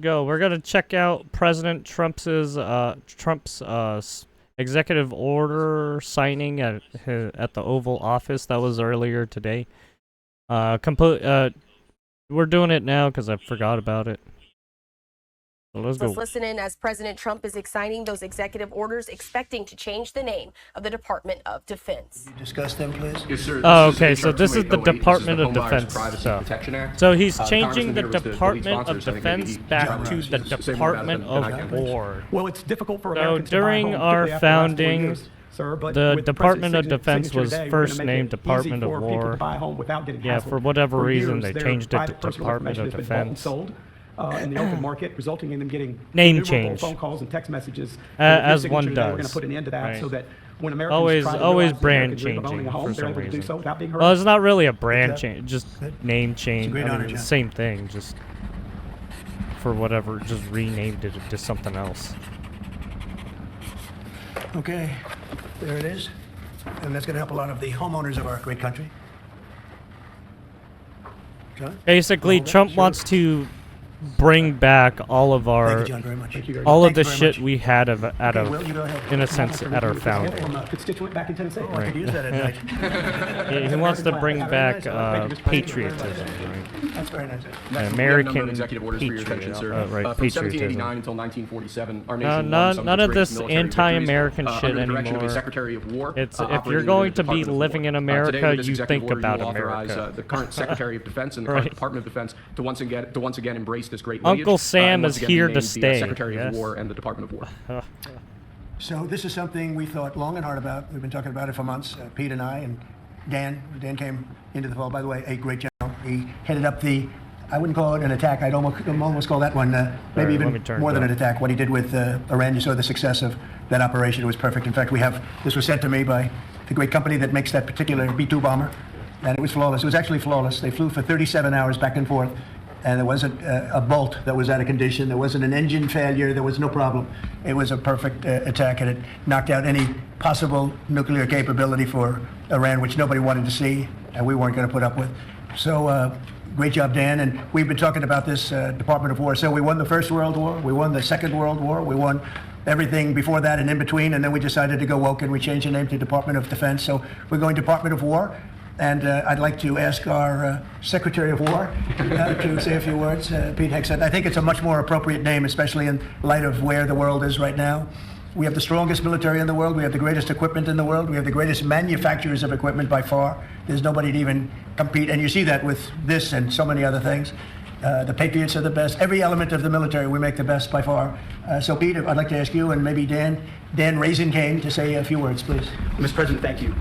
go. We're gonna check out President Trump's executive order signing at the Oval Office. That was earlier today. We're doing it now because I forgot about it. So let's go. Listen in as President Trump is signing those executive orders, expecting to change the name of the Department of Defense. Can you discuss them, please? Yes, sir. Oh, okay. So this is the Department of Defense stuff. So he's changing the Department of Defense back to the Department of War. Well, it's difficult for So Americans to buy during homes, our particularly after the last 4 founding, years, sir, but the with Department of President's Defense signature was today, we're first gonna make named it Department easy of for people War. to buy a home without getting Yeah, hassled. for whatever reason, years, they their changed it private to personal Department of information has been bought and Defense. sold in the open market, resulting in them getting Name innumerable change. phone calls and text messages. As one We're going does. to put an end to that, Right. so that when Americans Always try to always realize the brand American dream of owning changing a home, for they're some able to do reason. so without being Well, harassed. it's not really a brand Good. change, just Good. name change. great I honor, mean, John. same thing, just for whatever, just renamed it to something else. Okay, there it is. And that's going to help a lot of the homeowners of our great country. John? Basically, Oh, Trump sure. wants to bring back all of Thank our, you, John, very much. Thank you very all much. of the Thank you very shit much. we had out Okay, of, Will, you go ahead. in a sense, at our founding. From a constituent back in Tennessee. Oh, I could use that at night. He wants to bring back patriotism, right? That's very nice. American executive orders for your attention, sir. right, From patriotism. 1789 until 1947, our No, nation won none- some of none its of greatest this military anti-American victories, shit under the direction of a anymore. Secretary of War. It's if operating you're in going the to be Department of living War. in Today, America, with this you executive think order, about you will authorize, America. the current Secretary of Defense and the Right. current Department of Defense to once again embrace this great lineage, Uncle Sam and once is again be here to named the, stay, Secretary yes? of War and the Department of War. So this is something we thought long and hard about. We've been talking about it for months. Pete and I and Dan. Dan came into the fold. By the way, a great general. He headed up the, I wouldn't call it an attack. I'd almost call that one maybe let me even turn more it than down. an attack. What he did with Iran, you saw the success of that operation. It was perfect. In fact, this was sent to me by the great company that makes that particular B-2 bomber, and it was flawless. It was actually flawless. They flew for 37 hours back and forth. And there wasn't a bolt that was out of condition. There wasn't an engine failure. There was no problem. It was a perfect attack, and it knocked out any possible nuclear capability for Iran, which nobody wanted to see, and we weren't going to put up with. So great job, Dan. And we've been talking about this Department of War. So we won the First World War. We won the Second World War. We won everything before that and in between. And then we decided to go woke, and we changed the name to Department of Defense. So we're going Department of War. And I'd like to ask our Secretary of War to say a few words, Pete Hegseth. I think it's a much more appropriate name, especially in light of where the world is right now. We have the strongest military in the world. We have the greatest equipment in the world. We have the greatest manufacturers of equipment by far. There's nobody to even compete. And you see that with this and so many other things. The Patriots are the best. Every element of the military, we make the best by far. So, Pete, I'd like to ask you and maybe Dan Raisin Kane to say a few words, please. Mr. President, thank you.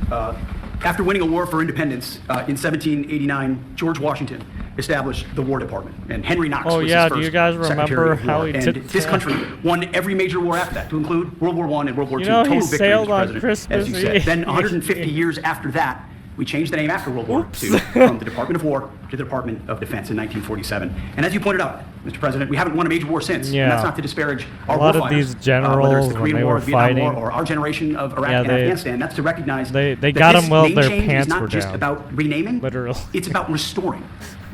After winning a war for independence in 1789, George Washington established the War Department, and Henry Knox Oh, was yeah, his do first you guys remember Secretary of how War. he And did this that? country won every major war after that, to include World War I and World War II. You know, he Total victory, sailed Mr. on President, Christmas as you said. Eve. Then 150 years after that, we changed the name after World War II from the Department of War to the Department of Defense in 1947. And as you pointed out, Mr. President, we haven't won a major war since. Yeah. And that's not to disparage our A lot of warfighters, these whether it's generals, the when Korean they War, were Vietnam War, fighting, or our generation of Iraq yeah, and they- Afghanistan. That's to recognize they that got this 'em while name their change pants is not were just down. about renaming. Literally. It's about restoring.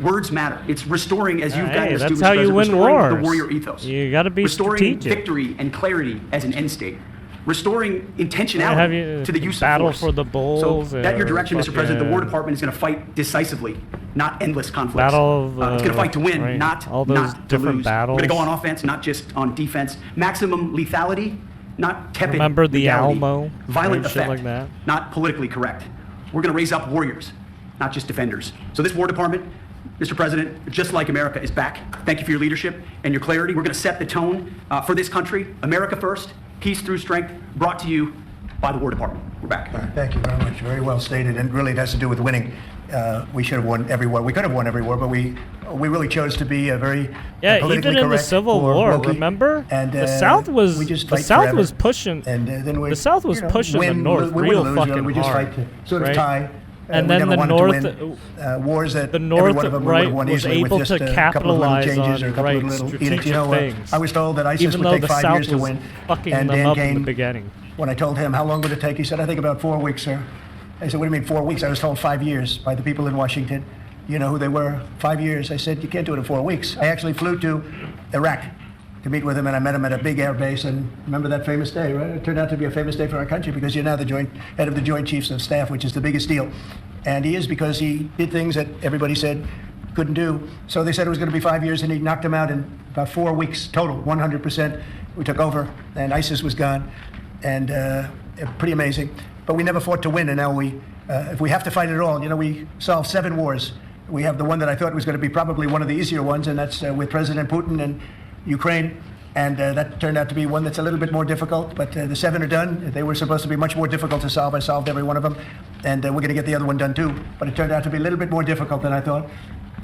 Words matter. It's restoring, as you've Hey, guided us to, that's Mr. how you President, win restoring wars. the warrior ethos. You gotta be restoring strategic. victory and clarity as an end state. Restoring Have intentionality you to the use battle of force. for the bulls So, at your or direction, Mr. President, the War fucking- Department is going to fight decisively, not endless conflicts. Battle of, it's going to fight to win, right, not all those not to different lose. battles. We're going to go on offense, not just on defense. Maximum lethality, not tepid. Remember the legality. Alamo? Violent Right, shit effect, like that. not politically correct. We're going to raise up warriors, not just defenders. So this War Department, Mr. President, just like America, is back. Thank you for your leadership and your clarity. We're going to set the tone for this country. America first, peace through strength, brought to you by the War Department. We're back. Thank you very much. Very well stated, and really it has to do with winning. We should have won every war. We could have won every war, but we really chose to be a very Yeah, politically even in the correct Civil or War, wokey. remember? And The South was we just the fight South forever. was pushing And then we, the South was pushing the win, North win, real lose, fucking we just hard, fight to sort of right? tie. And we then never the wanted North, to win, wars that the every North, one of them we would right, have won was easily able with to just a couple of little capitalize changes or a on, couple right, of little edicts. strategic You know, things. I was told that ISIS even would though take the 5 South years to was win. fucking And them Dan up in the Kane, beginning. when I told him how long would it take, he said, I think about 4 weeks, sir. I said, what do you mean 4 weeks? I was told 5 years by the people in Washington. You know who they were? 5 years. I said, you can't do it in 4 weeks. I actually flew to Iraq to meet with him, and I met him at a big air base. And remember that famous day, right? It turned out to be a famous day for our country because you're now the head of the Joint Chiefs of Staff, which is the biggest deal. And he is because he did things that everybody said couldn't do. So they said it was going to be 5 years, and he knocked them out in about 4 weeks total, 100%. We took over, and ISIS was gone, and pretty amazing. But we never fought to win, and now if we have to fight at all, we solved 7 wars. We have the one that I thought was going to be probably one of the easier ones, and that's with President Putin and Ukraine. And that turned out to be one that's a little bit more difficult, but the 7 are done. They were supposed to be much more difficult to solve. I solved every one of them, and we're going to get the other one done too. But it turned out to be a little bit more difficult than I thought.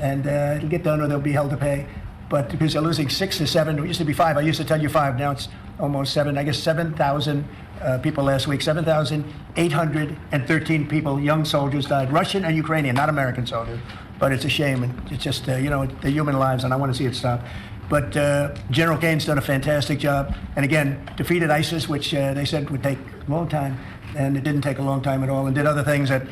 And it'll get done or they'll be held to pay. But because they're losing 6 to 7, it used to be 5. I used to tell you 5. Now it's almost 7. I guess 7,000 people last week. 7,813 people, young soldiers died. Russian and Ukrainian, not American soldiers. But it's a shame. And it's just, they're human lives, and I want to see it stop. But General Kane's done a fantastic job. And again, defeated ISIS, which they said would take a long time. And it didn't take a long time at all, and did other things that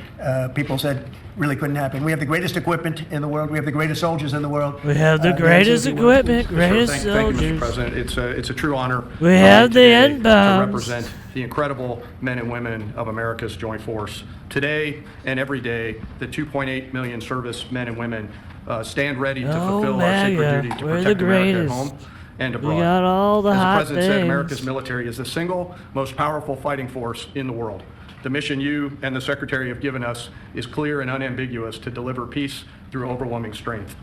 people said really couldn't happen. We have the greatest equipment in the world. We have the greatest soldiers in the world. We have the greatest equipment, greatest Thank you, soldiers. Mr. President. It's a true honor. We have the today end bombs. to represent the incredible men and women of America's Joint Force. Today and every day, the 2.8 million service men and women stand ready to fulfill our sacred duty to We're protect the America at greatest. home and abroad. We got all the As the hot President said, things. America's military is the single most powerful fighting force in the world. The mission you and the Secretary have given us is clear and unambiguous to deliver peace through overwhelming strength.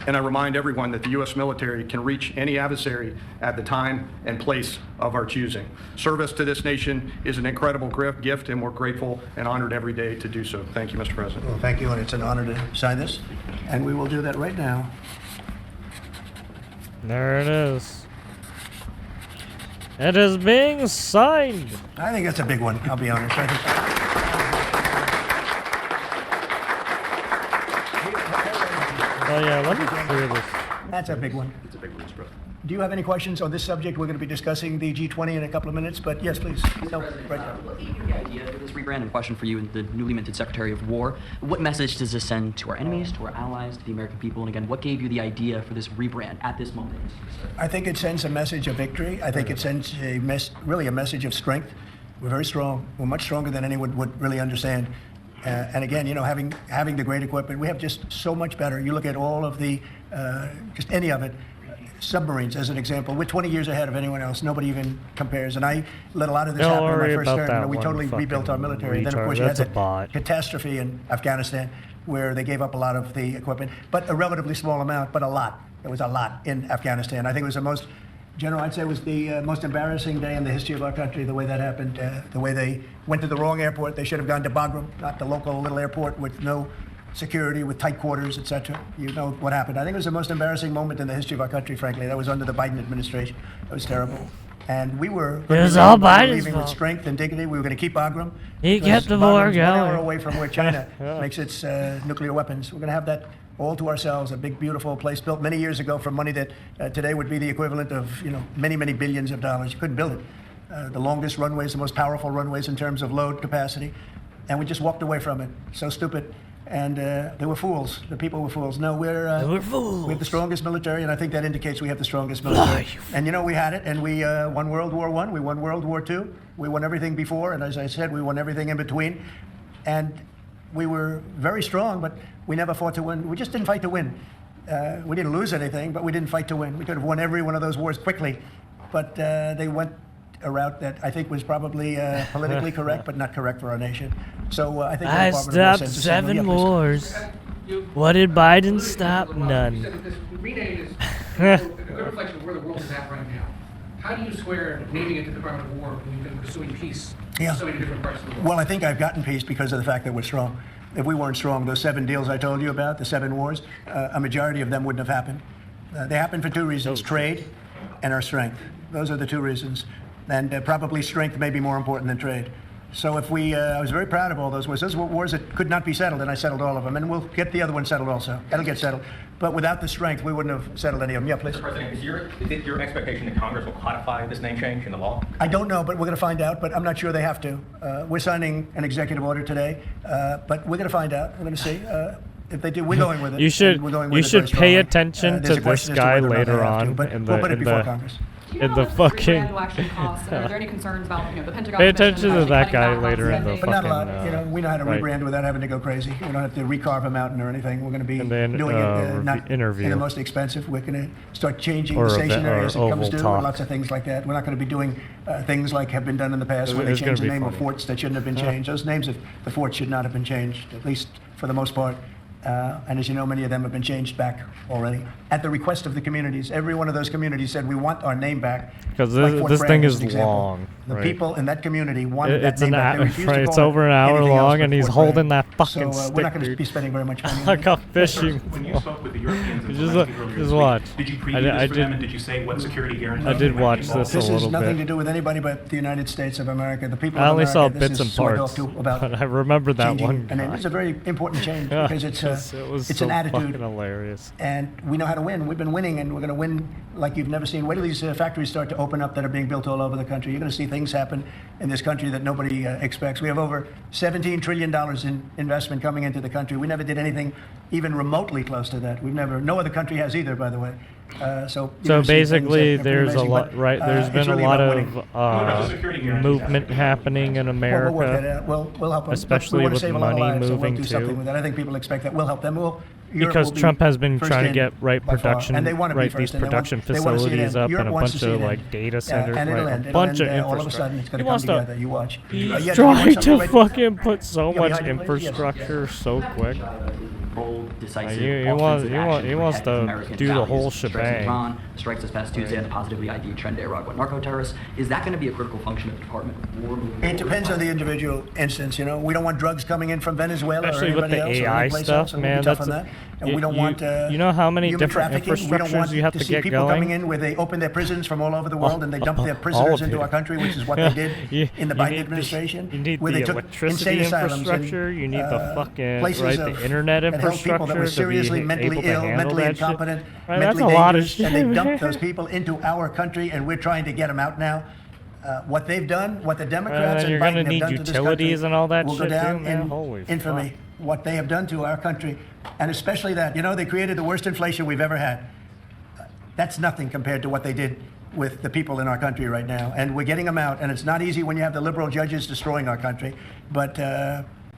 And I remind everyone that the U.S. military can reach any adversary at the time and place of our choosing. Service to this nation is an incredible gift, and we're grateful and honored every day to do so. Thank you, Mr. President. Well, thank you, and it's an honor to sign this. And we will do that right now. There it is. It is being signed. I think that's a big one, I'll be honest. I think Oh yeah, let me clear this. that's a big one. It's a big one, Mr. President. Do you have any questions on this subject? We're going to be discussing the G20 in a couple of minutes, but yes, please. No, right now. What gave you the idea for this rebrand? And question for you, the newly minted Secretary of War. What message does this send to our enemies, to our allies, to the American people? And again, what gave you the idea for this rebrand at this moment? I think it sends a message of victory. I think it sends really a message of strength. We're very strong. We're much stronger than anyone would really understand. And again, having the great equipment, we have just so much better. You look at all of the, just any of it. Submarines, as an example, we're 20 years ahead of anyone else. Nobody even compares. And I let a lot of this Don't happen in my worry first about term. that We one totally rebuilt our military. And then, of retard. course, you had That's a that bot. catastrophe in Afghanistan where they gave up a lot of the equipment, but a relatively small amount, but a lot. It was a lot in Afghanistan. I think it was the most, General, I'd say it was the most embarrassing day in the history of our country, the way that happened, the way they went to the wrong airport. They should have gone to Bagram, not the local little airport with no security, with tight quarters, etc. You know what happened. I think it was the most embarrassing moment in the history of our country, frankly. That was under the Biden administration. It was terrible. And we were It was all Biden's leaving with fault. strength and dignity. We were going to keep Bagram. He because kept the war Bagram's 1 hour going. away from where China Yeah. makes its nuclear weapons. We're going to have that all to ourselves, a big, beautiful place built many years ago for money that today would be the equivalent of many, many billions of dollars. You couldn't build it. The longest runways, the most powerful runways in terms of load capacity. And we just walked away from it. So stupid. And they were fools. The people were fools. No, They were fools. we have the strongest military, and I think that indicates we have the strongest military. And we had it, and we won World War I, we won World War II, we won everything before, and as I said, we won everything in between. And we were very strong, but we never fought to win. We just didn't fight to win. We didn't lose anything, but we didn't fight to win. We could have won every one of those wars quickly, but they went a route that I think was probably politically correct, but not correct for our nation. So I think the I Department of War stopped sends a signal. 7 Yeah, please. wars. What did Biden stop? None. This rename is a good reflection of where the world is at right now. How do you square naming it the Department of War when you've been pursuing peace Yeah. in so many different parts of the world? Well, I think I've gotten peace because of the fact that we're strong. If we weren't strong, those 7 deals I told you about, the 7 wars, a majority of them wouldn't have happened. They happened for 2 reasons, trade and our strength. Those are the 2 reasons. And probably strength may be more important than trade. So if I was very proud of all those wars. Those were wars that could not be settled, and I settled all of them. And we'll get the other one settled also. That'll get settled. But without the strength, we wouldn't have settled any of them. Yeah, please. Mr. President, is it your expectation that Congress will codify this name change in the law? I don't know, but we're going to find out. But I'm not sure they have to. We're signing an executive order today, but we're going to find out. We're going to see. if they do, we're going with it. You should and we're going you with it should very pay strongly. attention There's to a question this as to guy whether or not they later have to, on but in we'll put it before the Congress. Do you know in how the much this rebrand fucking. will actually cost? And are there any concerns about, the Pentagon? Pay Commission attention to actually that cutting guy back on later in the spending? But not a lot. fucking. We know how to right. rebrand without having to go crazy. We don't have to recarve a mountain or anything. We're going to be And then, doing it not interview. in the most expensive. We're going to start changing Or the a station ve- or areas it comes oval to, talk. and lots of things like that. We're not going to be doing things like have been done in the past, where they It's gonna change the be name of funny. forts that shouldn't have been changed. Those names of the forts should not have been changed, at least for the most part. And as you know, many of them have been changed back already at the request of the communities. Every one of those communities said, we want our name back. 'Cause Like this- Fort this Bragg thing as is an example. long, The right. people in that community wanted that It's name back. They an refused to it's call it over an hour anything else long, but and he's Fort Bragg. holding that fucking So we're stick, not going to dude. be spending very much money on Like it. a fishing. When you spoke with the Europeans and Just Zelensky look- earlier just this watch. week, did you I preview did- this I for did- them, and did you say what security guarantees? I did might be watch involved? this a This little has nothing bit. to do with anybody but the United States of America. The people I of only America, saw this bits is and sort parts, of about but I remember that changing, one and guy. it's a very important change Yeah, because it's it was it's so an attitude, fucking hilarious. and we know how to win. We've been winning, and we're going to win like you've never seen. Wait till these factories start to open up that are being built all over the country. You're going to see things happen in this country that nobody expects. We have over $17 trillion in investment coming into the country. We never did anything even remotely close to that. We've never. No other country has either, by the way. So you're So gonna see things basically, that are pretty there's a amazing, lot, but, right? There's it's been really a lot about of winning. about the security guarantees? movement happening in Well, we'll work that America. out. We'll help them. especially we want to with save a lot of money lives, so moving we'll do something too. with that. I think people expect that. We'll help them. Europe Because will be Trump has been first trying to in get right by far, production, and they want to be right first, these and they want- production they want to see it facilities end. up Europe and a wants bunch to see of it like end. data centers, and it'll right? end. A It'll bunch end, of all of a sudden, it's infrastructure. going He to come wants to. together. You watch. He's Yeah, you want trying something to right- fucking put so Yeah, much behind you, please. Yes. infrastructure so quick. Bold, decisive, he offensive wants- action he wants protect to American do the values. whole Strikes in shebang. Iran, strikes this past Tuesday, and the positively ID'd Tren de Aragua narco-terrorists. Is that going to be a critical function of the Department of War moving It forward? depends on the individual instance. We don't want drugs coming in from Venezuela Especially or with anybody the else or AI any place stuff, else, and we'll be man, tough that's on a- that. And we don't want you know how many human different trafficking. We don't infrastructures want you have to see get people coming going? in where they open their prisons from all over the world and they dump their all prisoners of into it. our country, which is what Yeah, they did you- in the you Biden need the- administration. You need where the they took electricity insane asylums and, infrastructure. You need the fucking places right of- the internet that held people that infrastructure were to seriously be mentally able to ill, handle mentally that shit. incompetent, Right, that's mentally a lot of dangerous, shit. and they dumped man. those people into our country, and we're trying to get them out now. What they've done, what the Democrats then and you're Biden gonna have need done to this utilities country and all that will go shit too, down man. in Holy infamy. fuck. What they have done to our country, and especially that, they created the worst inflation we've ever had. That's nothing compared to what they did with the people in our country right now. And we're getting them out, and it's not easy when you have the liberal judges destroying our country. But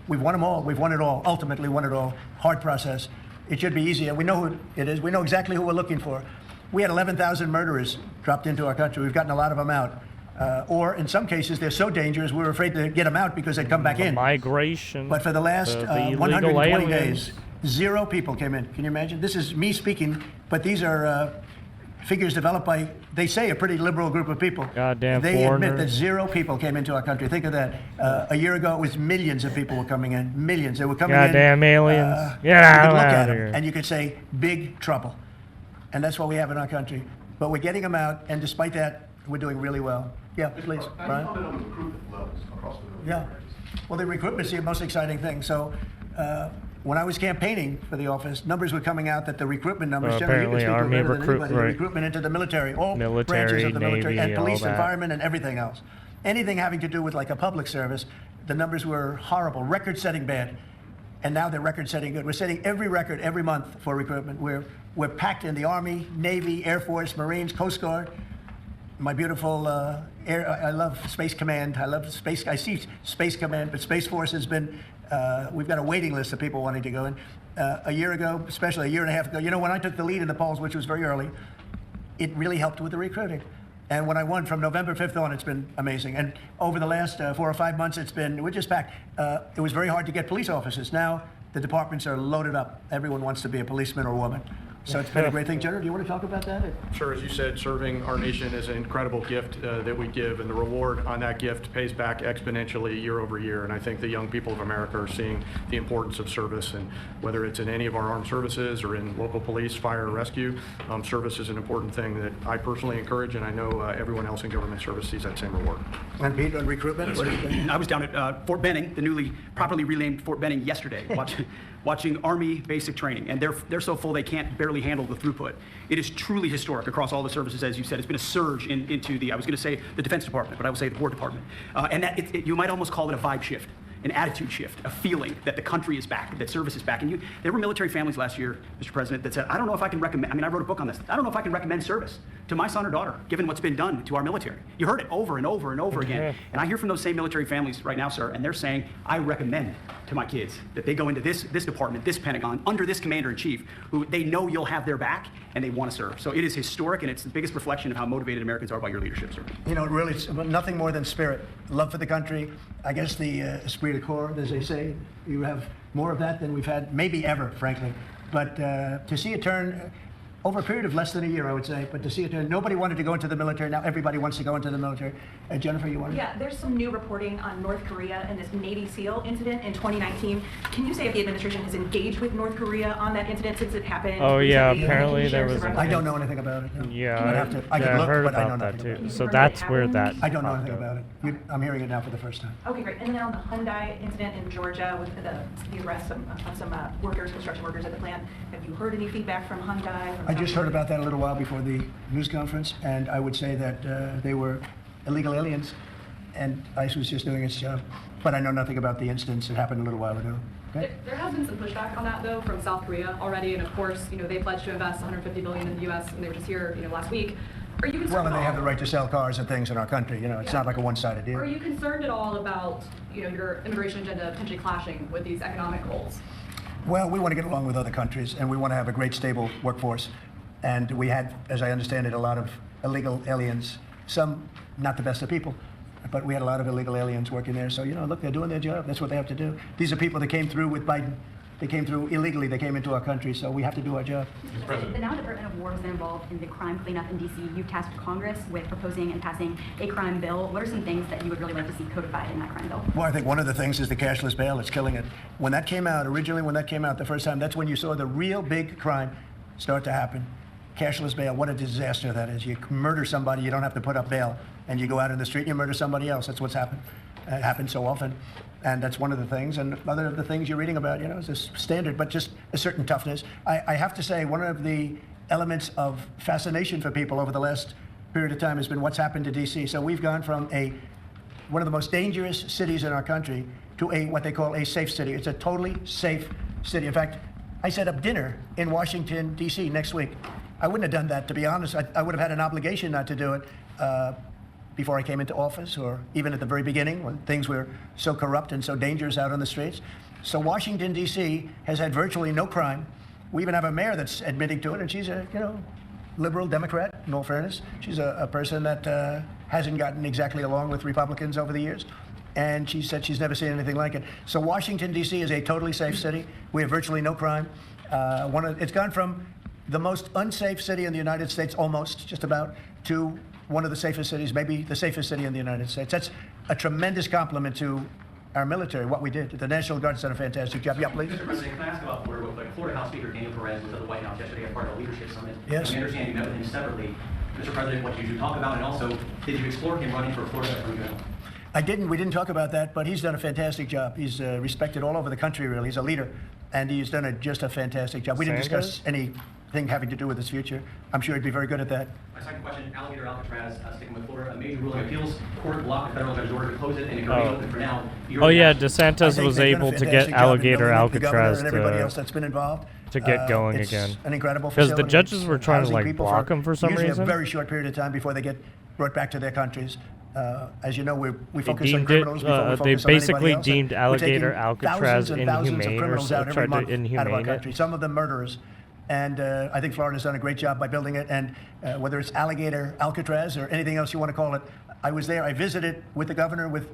we've won them all. We've won it all. Ultimately won it all. Hard process. It should be easier. We know who it is. We know exactly who we're looking for. We had 11,000 murderers dropped into our country. We've gotten a lot of them out. Or in some cases, they're so dangerous, we were afraid to get them out because they'd come back in. Migration. But for the last the illegal 120 aliens. days, 0 people came in. Can you imagine? This is me speaking, but these are figures developed by, they say, a pretty liberal group of people. Goddamn They admit that foreigners. 0 people came into our country. Think of that. A year ago, it was millions of people were coming in. Millions. They were coming in. Goddamn aliens. Get you out could look of at here. them, and you could say, big trouble. And that's what we have in our country. But we're getting them out, and despite that, we're doing really well. Yeah, please, Brian. comment on the recruitment levels across the Yeah. Well, the recruitment's the most exciting thing. So when I was campaigning for the office, numbers were coming out that the recruitment numbers, Well, generally, you can apparently speak to it Army better than anybody, the right. recruitment into the military, all branches Military, of the military, and Navy, police, all that. environment, and everything else. Anything having to do with like a public service, the numbers were horrible, record-setting bad. And now they're record-setting good. We're setting every record every month for recruitment. We're packed in the Army, Navy, Air Force, Marines, Coast Guard. My beautiful I love Space Command. I love Space. I see Space Command, but Space Force has been. We've got a waiting list of people wanting to go in. A year ago, especially a year and a half ago, when I took the lead in the polls, which was very early, it really helped with the recruiting. And when I won from November 5th on, it's been amazing. And over the last 4 or 5 months, we're just packed. It was very hard to get police officers. Now the departments are loaded up. Everyone wants to be a policeman or woman. So it's been a great thing. Jenner, do you want to talk about that? Sure, as you said, serving our nation is an incredible gift that we give, and the reward on that gift pays back exponentially year over year. And I think the young people of America are seeing the importance of service, and whether it's in any of our armed services or in local police, fire, or rescue, service is an important thing that I personally encourage, and I know everyone else in government service sees that same reward. And Pete, on recruitment, what do you think? I was down at Fort Benning, the newly properly renamed Fort Benning, yesterday, watching Army basic training, and they're so full they can't barely handle the throughput. It is truly historic across all the services, as you said. It's been a surge into I was going to say the Defense Department, but I would say the War Department, and that you might almost call it a vibe shift. an attitude shift, a feeling that the country is back, that service is back. And there were military families last year, Mr. President, that said, I don't know if I can recommend, I wrote a book on this, I don't know if I can recommend service to my son or daughter, given what's been done to our military. You heard it over and over and over again. And I hear from those same military families right now, sir, and they're saying, I recommend to my kids that they go into this department, this Pentagon, under this commander-in-chief, who they know you'll have their back and they want to serve. So it is historic, and it's the biggest reflection of how motivated Americans are by your leadership, sir. You know, really, it's nothing more than spirit, love for the country. I guess the esprit de corps, as they say, you have more of that than we've had maybe ever, frankly. But to see it turn over a period of less than a year, I would say, but to see it turn, nobody wanted to go into the military. Now everybody wants to go into the military. Jennifer, you want to? Yeah, there's some new reporting on North Korea and this Navy SEAL incident in 2019. Can you say if the administration has engaged with North Korea on that incident since it happened? Oh yeah, recently? apparently Can you there share was. some I don't know anything about it. No. Yeah, I could look, heard but I know about that nothing about too. it. So Heard that's it where happened? that. I don't know popped anything up. about it. I'm hearing it now for the first time. Okay, great. And then on the Hyundai incident in Georgia with the arrest of some workers, construction workers at the plant, have you heard any feedback from Hyundai? I just heard about that a little while before the news conference, and I would say that they were illegal aliens, and ICE was just doing its job. But I know nothing about the incidents that happened a little while ago. Okay? There has been some pushback on that, though, from South Korea already, and of course, they pledged to invest $150 billion in the U.S., and they were just here, last week. Are you concerned Well, and they at have the all? right to sell cars and things in our country. It's not like a one-sided deal. Are you concerned at all about, your immigration agenda potentially clashing with these economic goals? Well, we want to get along with other countries, and we want to have a great, stable workforce. And we had, as I understand it, a lot of illegal aliens, some not the best of people, but we had a lot of illegal aliens working there. So, look, they're doing their job. That's what they have to do. These are people that came through with Biden. They came through illegally. They came into our country, so we have to do our job. The now Department of War has been involved in the crime cleanup in D.C. You've tasked Congress with proposing and passing a crime bill. What are some things that you would really like to see codified in that crime bill? Well, I think one of the things is the cashless bail. It's killing it. When that came out, originally when that came out the first time, that's when you saw the real big crime start to happen. Cashless bail, what a disaster that is. You murder somebody, you don't have to put up bail, and you go out in the street and you murder somebody else. That's what's happened. It happens so often. And that's one of the things. And other of the things you're reading about, is this standard, but just a certain toughness. I have to say, one of the elements of fascination for people over the last period of time has been what's happened to D.C. So we've gone from one of the most dangerous cities in our country to what they call a safe city. It's a totally safe city. In fact, I set up dinner in Washington, D.C. next week. I wouldn't have done that, to be honest. I would have had an obligation not to do it before I came into office, or even at the very beginning when things were so corrupt and so dangerous out on the streets. So Washington, D.C. has had virtually no crime. We even have a mayor that's admitting to it, and she's a liberal Democrat, in all fairness. She's a person that hasn't gotten exactly along with Republicans over the years. And she said she's never seen anything like it. So Washington, D.C. is a totally safe city. We have virtually no crime. It's gone from the most unsafe city in the United States, almost, just about, to one of the safest cities, maybe the safest city in the United States. That's a tremendous compliment to our military, what we did. The National Guard's done a fantastic job. Yeah, please. Mr. President, can I ask about Florida real quick? Florida House Speaker Daniel Perez was at the White House yesterday as part of a leadership summit. Yes. And we understand you met with him separately. Mr. President, what did you talk about? And also, did you explore him running for Florida Attorney General? I didn't. We didn't talk about that, but he's done a fantastic job. He's respected all over the country, really. He's a leader, and he's done just a fantastic job. We didn't discuss anything having to do with his future. I'm sure he'd be very good at that. My second question, Alligator Alcatraz, sticking with Florida, a major ruling appeals court blocked the federal judge's order to close it, and it can reopen for now. Oh yeah, I DeSantis think was they've done a able to get fantastic job in Alligator building up the governor Alcatraz and everybody else that's been involved to get going it's again. An incredible Because facility. the judges were trying to Housing people block them for some usually reason. a very short period of time before they get brought back to their countries. As you know, we focus on deemed criminals before we they focus on basically anybody else. deemed We're Alligator taking Alcatraz thousands and thousands of inhumane, or criminals out every tried to month out of our inhumane it. country. Some of them murderers. And I think Florida's done a great job by building it. And whether it's Alligator Alcatraz or anything else you want to call it, I was there. I visited with the governor, with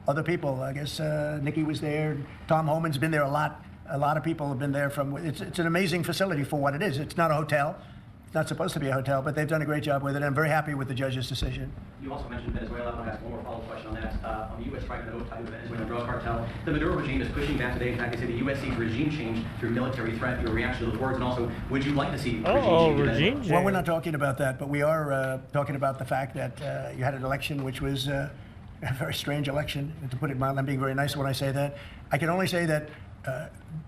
other people. I guess Nikki was there. Tom Homan's been there a lot. A lot of people have been there. It's an amazing facility for what it is. It's not a hotel. It's not supposed to be a hotel, but they've done a great job with it. I'm very happy with the judge's decision. You also mentioned Venezuela. I want to ask one more follow-up question on that. On the U.S. strike on the tied to the Venezuelan drug cartel, the Maduro regime is pushing back today. In fact, they say the U.S. seeks regime change through military threat. Your reaction to those words, and also, would you like to see regime change? Well, we're not talking about that, but we are talking about the fact that you had an election which was a very strange election. And to put it mildly, I'm being very nice when I say that. I can only say that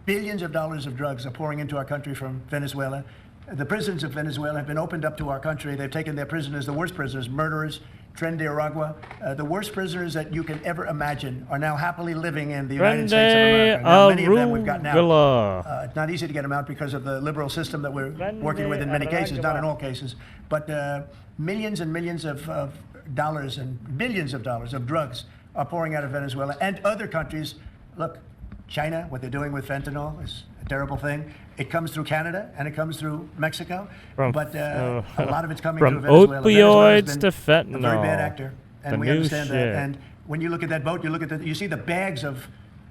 billions of dollars of drugs are pouring into our country from Venezuela. The prisons of Venezuela have been opened up to our country. They've taken their prisoners, the worst prisoners, murderers, Tren de Aragua, the worst prisoners that you can ever imagine are now happily living in the United States of America. Now, many of them we've gotten out. It's not easy to get them out because of the liberal system that we're working with in many cases, not in all cases. But millions and millions of dollars and billions of dollars of drugs are pouring out of Venezuela and other countries. Look, China, what they're doing with fentanyl is a terrible thing. It comes through Canada and it comes through Mexico, but a lot of it's coming from through Venezuela. opioids to fentanyl. A very bad actor, and the we new understand shit. that. And when you look at that boat, you see the bags of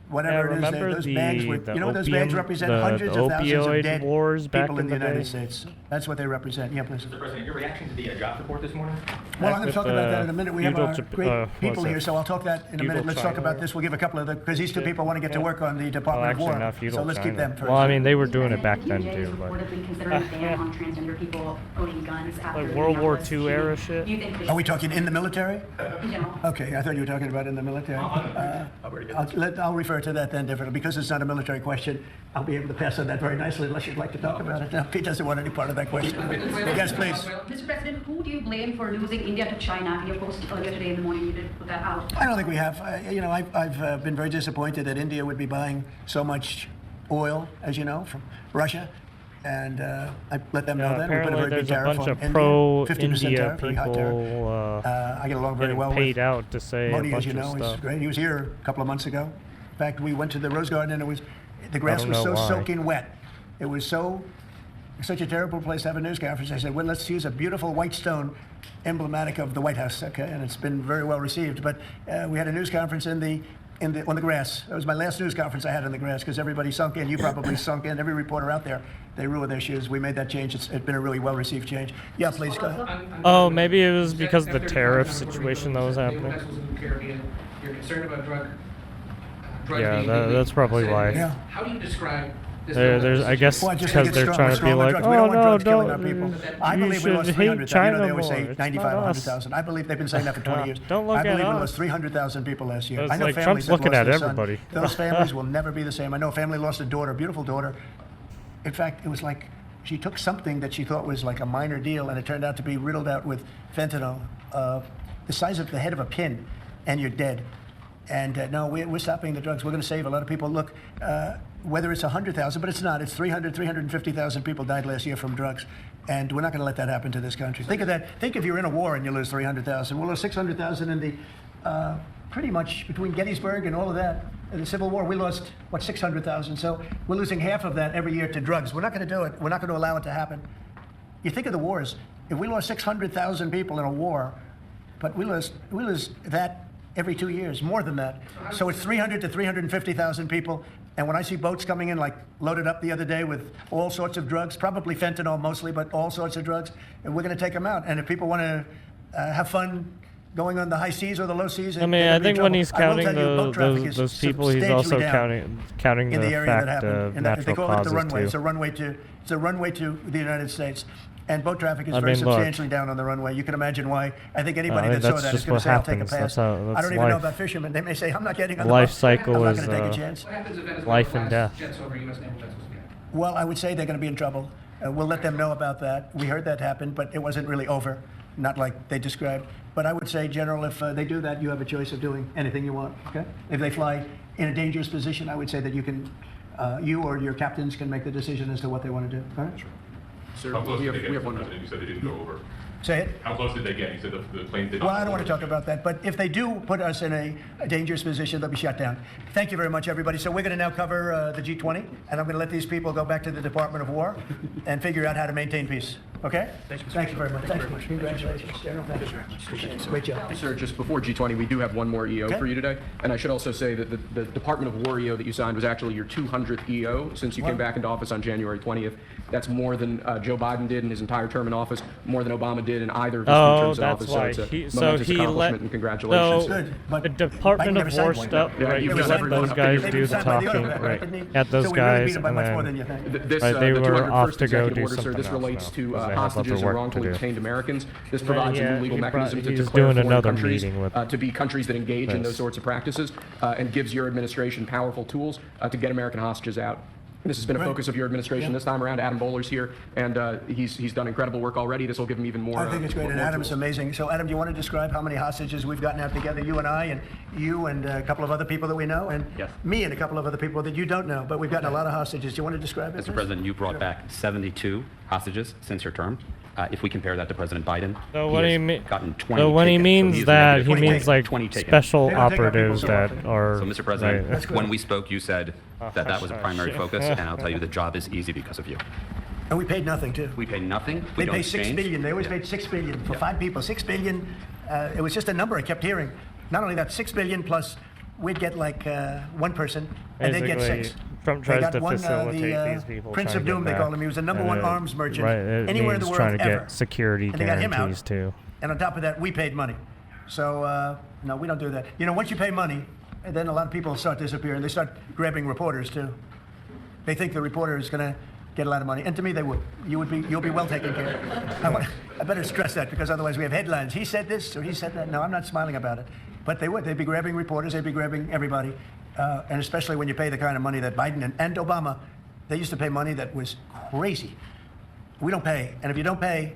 whatever it is. remember Those the- bags with, the you know what those bags opium- represent? the Hundreds of thousands opioid of dead wars back people in the in the United day? States. That's what they represent. Yeah, please. Mr. President, your reaction to the jobs report this morning? Well, I'm going to with, talk about that in a minute. We have feudal our Jap- great what's people it? here, so I'll talk that in a minute. Feudal Let's talk China about this. We'll give a couple of the, because these two people want to get to work on the Well, Department actually, of not War. feudal So let's China. keep them first. Well, I mean, they were doing it back then DOJ is too, but reportedly considering a ban on transgender people owning guns after like the World War Minneapolis II era shooting. shit. Do you think this Are we talking in the military? in general? Okay, I thought you were talking about in the military. I'll refer to that then differently. Because it's not a military question, I'll be able to pass on that very nicely unless you'd like to talk about it. No, Pete doesn't want any part of that question. Yes, please. Mr. President, who do you blame for losing India to China? In your post earlier today in the morning, you did put that out. I don't think we have. I've been very disappointed that India would be buying so much oil, as you know, from Russia. And I let them know that. We put a apparently very big there's a tariff bunch on of India, 50% pro-India tariff, very high tariff. people I get along very getting well paid with out to say Modi, a as bunch you of know, is stuff. great. He was here a couple of months ago. In fact, we went to the Rose Garden and the grass don't was know so why. soaking wet. It was such a terrible place to have a news conference. I said, well, let's use a beautiful white stone emblematic of the White House, okay? And it's been very well received. But we had a news conference on the grass. That was my last news conference I had on the grass because everybody sunk in. You probably sunk in. Every reporter out there, they ruined their shoes. We made that change. It's been a really well-received change. Yeah, please go ahead. Oh, maybe it was because of the tariff situation that was happening. Vessels in the Caribbean. You're concerned about drugs Yeah, being that's probably why. Yeah. How do you describe this? There's, I guess, Well, just because make it they're strong. trying to be We're strong on like, drugs. We don't oh want no, drugs killing our people. don't. I You believe we lost should 300,000. hate China They always more. say It's 95, not us. 100,000. I believe they've been saying that for 20 years. Don't look I at believe we us. lost 300,000 people last year. It's I know like families Trump's that looking lost at their son. everybody. Those families will never be the same. I know a family lost a daughter, beautiful daughter. In fact, it was like she took something that she thought was like a minor deal, and it turned out to be riddled out with fentanyl, the size of the head of a pin, and you're dead. And no, we're stopping the drugs. We're going to save a lot of people. Look, whether it's 100,000, but it's not. It's 350,000 people died last year from drugs. And we're not going to let that happen to this country. Think of that. Think if you're in a war and you lose 300,000. We'll lose 600,000 in the, pretty much between Gettysburg and all of that. In the Civil War, we lost, 600,000. So we're losing half of that every year to drugs. We're not going to do it. We're not going to allow it to happen. You think of the wars. If we lost 600,000 people in a war, but we lose that every 2 years, more than that. So it's 300 to 350,000 people. And when I see boats coming in, like loaded up the other day with all sorts of drugs, probably fentanyl mostly, but all sorts of drugs, and we're going to take them out. And if people want to have fun going on the high seas or the low seas, I mean, I think when he's counting those those people, he's also counting in the the area that fact happened. of And they natural call it the causes runway. too. It's a runway to the United States. And boat traffic is I very mean, look. substantially down on the runway. You can imagine why. I think anybody mean, that saw that's that is just going what to say, I'll take a happens. pass. That's I don't even know life. about fishermen. They may say, I'm not getting on the Life boat. cycle I'm not is, going to take a chance. What happens if Venezuela life and blasts death. jets over U.S. naval vessels again? Well, I would say they're going to be in trouble. We'll let them know about that. We heard that happen, but it wasn't really over, not like they described. But I would say, General, if they do that, you have a choice of doing anything you want. Okay? If they fly in a dangerous position, I would say that you can, you or your captains can make the decision as to what they want to do. All right? Sir, how close did they get, Mr. President? You said they didn't go over. Say it. How close did they get? You said the plane did not. Well, I don't want to talk about that, but if they do put us in a dangerous position, they'll be shut down. Thank you very much, everybody. So we're going to now cover the G20, and I'm going to let these people go back to the Department of War and figure out how to maintain peace. Okay? Thank you very much. Thank you. Congratulations, General. Thank you. Great job. Sir, just before G20, we do have one more EO Okay. for you today. And I should also say that the Department of War EO that you signed was actually your 200th EO since you came back into office on January 20th. That's more than Joe Biden did in his entire term in office, more than Obama did in either of his two terms in office. why. So it's a So momentous he accomplishment let and congratulations. Good, but the Department Biden of never War signed one. stuff, Yeah, right? he He was let never those signed guys They do the signed by the talking, autocrat, right? didn't he? At those So we really guys, beat them by and much more then than you think. This, Right, they the were 201st off to go executive do order, sir, something this else relates now, to 'cause they have hostages other and work to wrongfully do. detained Americans. This Right, provides yeah, a new legal he mechanism to he's declare doing foreign another countries meeting with to be countries that engage in this. those sorts of practices and gives your administration powerful tools to get American hostages out. This has been a Right. focus of your administration Yeah. this time around. Adam Bowler's here, and he's done incredible work already. This will give him even more. I think it's great, and more Adam's tools. amazing. So, Adam, do you want to describe how many hostages we've gotten out together, you and I, and you and a couple of other people that we know, and Yes. me and a couple of other people that you don't know, but we've gotten a lot of hostages. Do you want to describe it? Mr. please? President, you brought back 72 hostages since your term. If we compare that to President Biden, So he what do has you mean? gotten 20 So when he taken. means he's that, negative he 20 means taken. like 20 taken. special They don't take our people operatives so that often. are. So, Mr. President, right. when we spoke, you said that that was a primary shit. focus, and I'll tell you the job is easy because of you. And we paid nothing, too. We pay nothing. We They don't pay $6 exchange. billion. They always Yeah. paid $6 billion for Yeah. 5 people. $6 billion. It was just a number I kept hearing. Not only that, $6 billion plus we'd get like one person, and they'd get Basically, 6. Trump They tries got to one, facilitate these people. Prince trying of to Doom, get they call back. him. He was the number And one it- arms merchant right, it anywhere in the means world trying to ever. get security And they got him out. guarantees too. And on top of that, we paid money. So, no, we don't do that. You know, once you pay money, and then a lot of people start disappearing. They start grabbing reporters, too. They think the reporter is going to get a lot of money. And to me, they would. You'll be well taken care of. I better stress that, because otherwise we have headlines. He said this, or he said that. No, I'm not smiling about it. But they would. They'd be grabbing reporters. They'd be grabbing everybody. And especially when you pay the kind of money that Biden and Obama, they used to pay money that was crazy. We don't pay. And if you don't pay,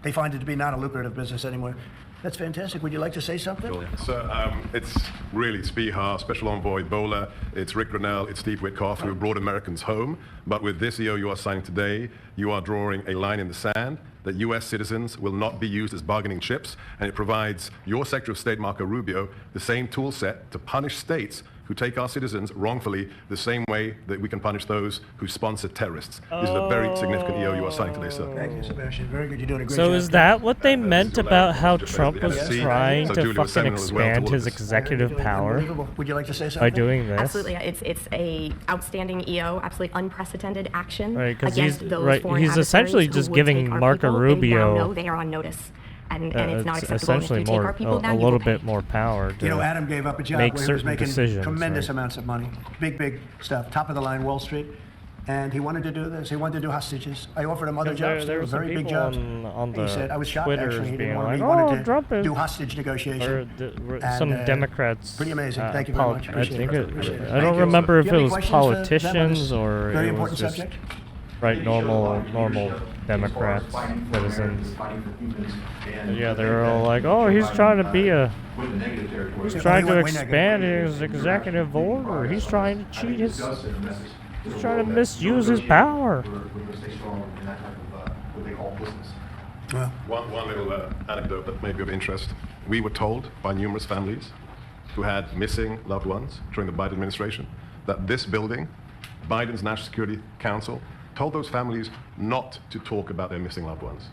they find it to be not a lucrative business anymore. That's fantastic. Would you like to say something? So it's really Spihar, Special Envoy Bowler, it's Rick Grenell, it's Steve Witkoff who brought Americans home. But with this EO you are signing today, you are drawing a line in the sand that U.S. citizens will not be used as bargaining chips, and it provides your Secretary of State, Marco Rubio, the same tool set to punish states who take our citizens wrongfully the same way that we can punish those who sponsor terrorists. This is a very significant EO you are signing today, sir. Thank you, Sebastian. Very good. You're doing a great So job. is that what they meant about how Mr. Trump was President, trying so to Julie was fucking seminal as well to expand all his of this. executive power Unbelievable. Would you like to say something? by doing this? Absolutely, it's a outstanding EO, absolutely unprecedented action Right, 'cause against he's- those right, foreign he's essentially adversaries who just would giving take our Marco people. Rubio, They now know they are on notice, and it's not it's acceptable. And if essentially you take more our people down, a you little will pay. bit more power to You know, Adam gave up a job make where he was certain making decisions. tremendous right. amounts of money. Big stuff. Top of the line Wall Street. And he wanted to do this. He wanted to do hostages. I offered him other 'Cause jobs. there They were were some very big people jobs. on He the said, I was shocked, Twitters actually. He being didn't want, like, he "Oh, wanted Trump to is-" do hostage negotiation. And, some Democrats. Pretty amazing. Thank you very much. I Appreciate think it. it, Appreciate it. I Thank don't you. remember if Do you it have any was questions for them on this politicians or very it was important just subject? right normal Democrats, citizens. Yeah, they're all like, "Oh, he's trying to be a, he's trying to expand his executive order. He's trying to cheat his, he's trying to misuse his power." One little anecdote that may be of interest. We were told by numerous families who had missing loved ones during the Biden administration that this building, Biden's National Security Council, told those families not to talk about their missing loved ones,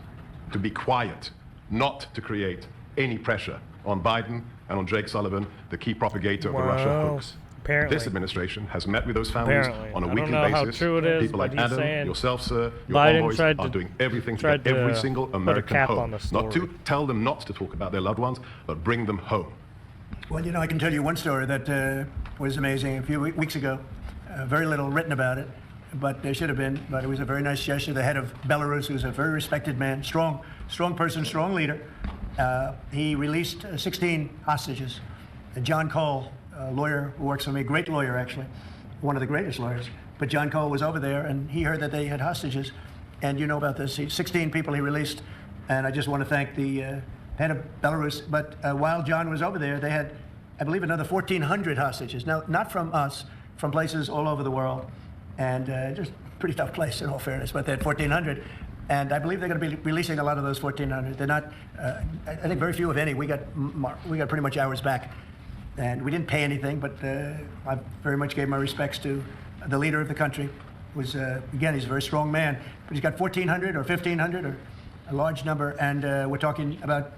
to be quiet, not to create any pressure on Biden and on Jake Sullivan, the key propagator of the Russia Wow. hoax. Apparently. This administration has met with those families Apparently. on a I don't weekly know how basis. true it is, People like but he's Adam, saying yourself, sir, your Biden envoys tried are to- doing everything to tried get every to single put a American cap home. on the Not to story. tell them not to talk about their loved ones, but bring them home. Well, you know, I can tell you one story that was amazing. A few weeks ago, very little written about it, but there should have been. But it was a very nice gesture. The head of Belarus, who's a very respected man, strong person, strong leader. He released 16 hostages. John Cole, a lawyer who works for me, great lawyer actually, one of the greatest lawyers. But John Cole was over there, and he heard that they had hostages. And you know about this. 16 people he released, and I just want to thank the head of Belarus. But while John was over there, they had, I believe, another 1,400 hostages. Now, not from us, from places all over the world. And just a pretty tough place, in all fairness, but they had 1,400. And I believe they're going to be releasing a lot of those 1,400. They're not, I think very few, if any. We got pretty much ours back. And we didn't pay anything, but I very much gave my respects to the leader of the country. Was again, he's a very strong man, but he's got 1,400 or 1,500 or a large number, and we're talking about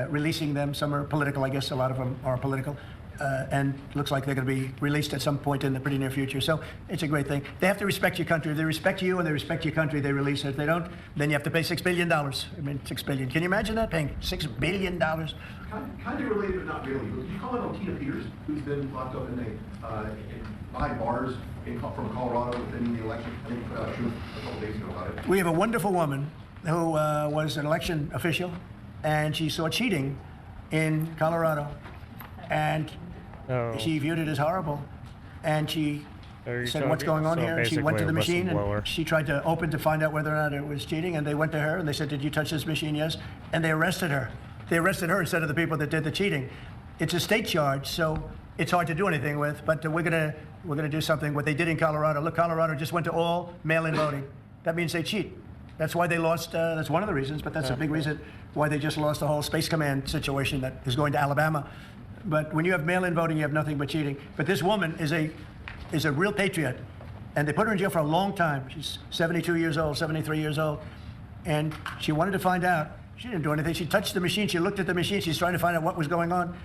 releasing them. Some are political, I guess a lot of them are political, and looks like they're going to be released at some point in the pretty near future. So it's a great thing. They have to respect your country. If they respect you and they respect your country, they release it. If they don't, then you have to pay $6 billion. I mean, $6 billion. Can you imagine that, paying $6 billion? Kind of related, but not really. Did you comment on Tina Peters, who's been locked up behind bars from Colorado within the election? I think you put out a truth a couple days ago about it. We have a wonderful woman who was an election official, and she saw cheating in Colorado, and she viewed it as horrible, and she Are you said, what's going on so here? And she went to the basically a machine and whistleblower. she tried to open to find out whether or not it was cheating. And they went to her and they said, did you touch this machine? Yes. And they arrested her. They arrested her instead of the people that did the cheating. It's a state charge, so it's hard to do anything with. But we're gonna do something. What they did in Colorado. Look, Colorado just went to all mail-in voting. That means they cheat. That's why they lost. That's one of the reasons, but that's a big reason why they just lost the whole Space Command situation that is going to Alabama. But when you have mail-in voting, you have nothing but cheating. But this woman is a real patriot, and they put her in jail for a long time. She's 72 years old, 73 years old, and she wanted to find out. She didn't do anything. She touched the machine. She looked at the machine. She's trying to find out what was going on,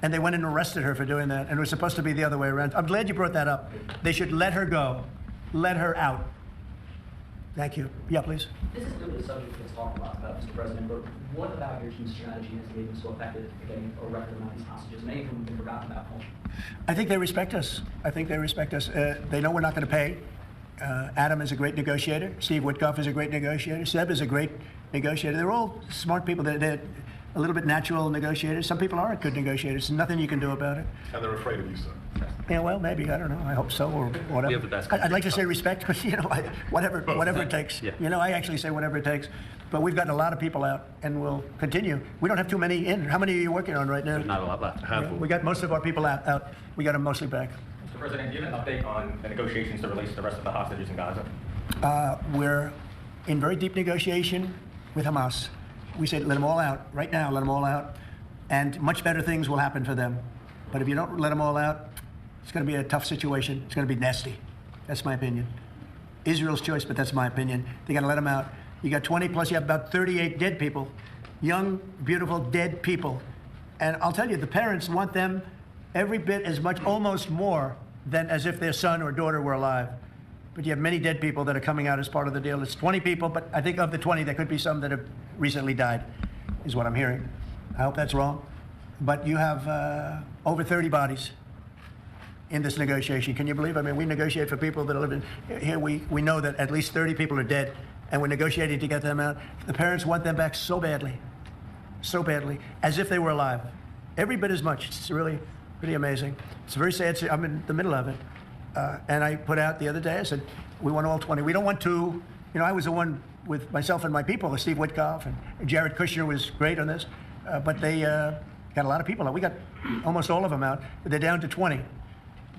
and they went and arrested her for doing that. And it was supposed to be the other way around. I'm glad you brought that up. They should let her go, let her out. Thank you. Yeah, please. This is really a subject that's talked a lot about, Mr. President, but what about your team's strategy has made them so effective at getting a record amount of these hostages? Many of whom have been forgotten about. I think they respect us. I think they respect us. They know we're not going to pay. Adam is a great negotiator. Steve Witkoff is a great negotiator. Seb is a great negotiator. They're all smart people. They're a little bit natural negotiators. Some people aren't good negotiators. There's nothing you can do about it. And they're afraid of you, sir. Yeah, well, maybe. I don't know. I hope so, or whatever. We have the best I'd like to say respect, but whatever it takes. Yeah. I actually say whatever it takes. But we've gotten a lot of people out, and we'll continue. We don't have too many in. How many are you working on right now? There's not a lot left. Yeah, we got most of our people out. We got them mostly back. Mr. President, do you have an update on the negotiations to release the rest of the hostages in Gaza? We're in very deep negotiation with Hamas. We say let them all out right now. Let them all out, and much better things will happen for them. But if you don't let them all out, it's going to be a tough situation. It's going to be nasty. That's my opinion. Israel's choice, but that's my opinion. They got to let them out. You got 20 plus. You have about 38 dead people, young, beautiful, dead people, and I'll tell you, the parents want them every bit as much, almost more, than as if their son or daughter were alive. But you have many dead people that are coming out as part of the deal. It's 20 people, but I think of the 20, there could be some that have recently died, is what I'm hearing. I hope that's wrong. But you have over 30 bodies in this negotiation. Can you believe? I mean, we negotiate for people that live in here. We know that at least 30 people are dead, and we're negotiating to get them out. The parents want them back so badly, as if they were alive. Every bit as much. It's really pretty amazing. It's very sad. I'm in the middle of it. And I put out the other day, I said, we want all 20. We don't want two. I was the one with myself and my people, Steve Witkoff, and Jared Kushner was great on this. But they got a lot of people out. We got almost all of them out. They're down to 20.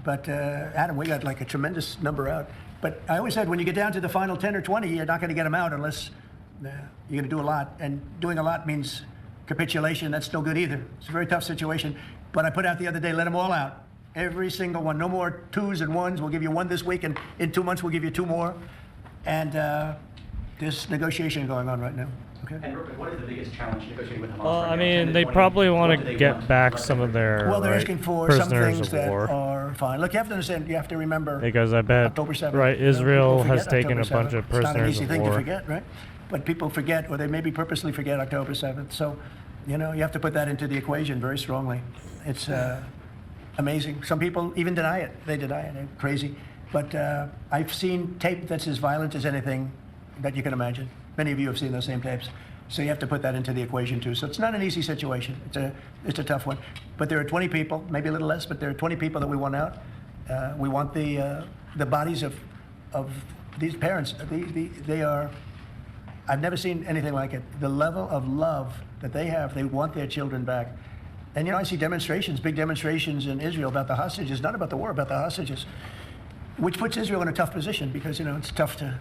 But Adam, we got like a tremendous number out. But I always said, when you get down to the final 10 or 20, you're not going to get them out unless you're going to do a lot. And doing a lot means capitulation. That's no good either. It's a very tough situation. But I put out the other day, let them all out. Every single one. No more twos and ones. We'll give you one this week, and in 2 months we'll give you two more. And there's negotiation going on right now. Okay. And what is the biggest challenge negotiating with Hamas? Well, right I now? mean, 10 to they 20, probably want what do to they get want? back Less some than of their Well, they're right, asking for some prisoners things of that war. are fine. Look, you have to understand, you have to remember Because I bet, October 7th. right, You know, Israel people has forget taken a October bunch of 7th. It's not an prisoners easy of thing war. to forget, right? But people forget, or they maybe purposely forget October 7th. So, you have to put that into the equation very strongly. It's amazing. Some people even deny it. They deny it. They're crazy. But I've seen tape that's as violent as anything that you can imagine. Many of you have seen those same tapes. So you have to put that into the equation too. So it's not an easy situation. It's a tough one. But there are 20 people, maybe a little less, but there are 20 people that we want out. We want the bodies of these parents. They are. I've never seen anything like it. The level of love that they have. They want their children back. And I see demonstrations, big demonstrations in Israel about the hostages, not about the war, about the hostages, which puts Israel in a tough position because it's tough to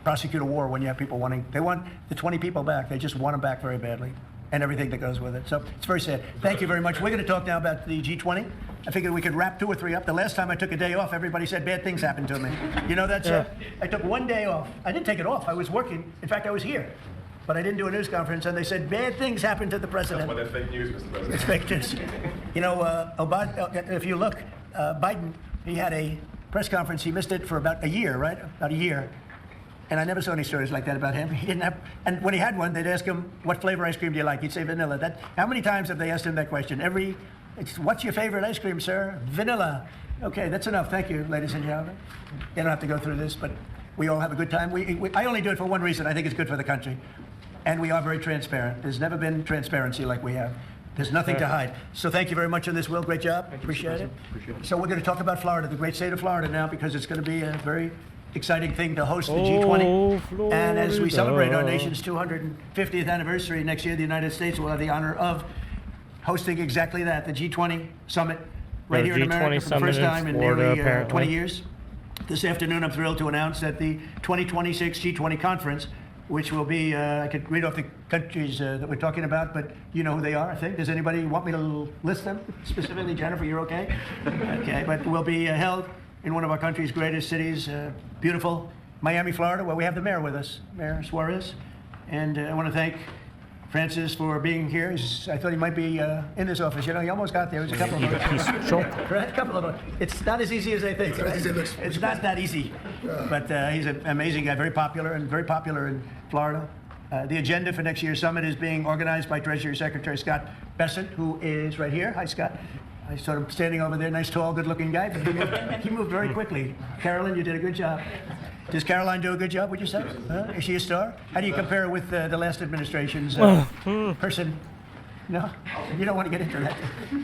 prosecute a war when you have people they want the 20 people back. They just want them back very badly, and everything that goes with it. So it's very sad. Thank you very much. We're going to talk now about the G20. I figured we could wrap 2 or 3 up. The last time I took a day off, everybody said bad things happened to me. That's I took 1 day off. I didn't take it off. I was working. In fact, I was here. But I didn't do a news conference, and they said bad things happened to the president. That's why they're fake news, Mr. President. It's fake news. If you look, Biden, he had a press conference. He missed it for about a year, right? About a year. And I never saw any stories like that about him. He didn't have, and when he had one, they'd ask him, what flavor ice cream do you like? He'd say vanilla. How many times have they asked him that question? What's your favorite ice cream, sir? Vanilla. Okay, that's enough. Thank you, ladies and gentlemen. You don't have to go through this, but we all have a good time. I only do it for one reason. I think it's good for the country. And we are very transparent. There's never been transparency like we have. There's nothing to hide. So thank you very much on this, Will. Great job. Appreciate it. So we're going to talk about Florida, the great state of Florida now, because it's going to be a very exciting thing to host the G20. And as we celebrate our nation's 250th anniversary next year, the United States will have the honor of hosting exactly that, the G20 summit right here in America for the first time in nearly 20 years. This afternoon, I'm thrilled to announce that the 2026 G20 conference, which will be, I could read off the countries that we're talking about, but you know who they are, I think. Does anybody want me to list them specifically? Jennifer, you're okay? Okay, but will be held in one of our country's greatest cities, beautiful Miami, Florida, where we have the mayor with us, Mayor Suarez. And I want to thank Francis for being here. I thought he might be in this office. You know, he almost got there. There's a couple of them. Right? A couple of them. It's not as easy as they think. Right? It's not that easy. But he's an amazing guy, very popular in Florida. The agenda for next year's summit is being organized by Treasury Secretary Scott Bessent, who is right here. Hi, Scott. I saw him standing over there. Nice, tall, good-looking guy. But he moved very quickly. Carolyn, you did a good job. Does Caroline do a good job, would you say? Is she a star? How do you compare with the last administration's person? No? You don't want to get into that.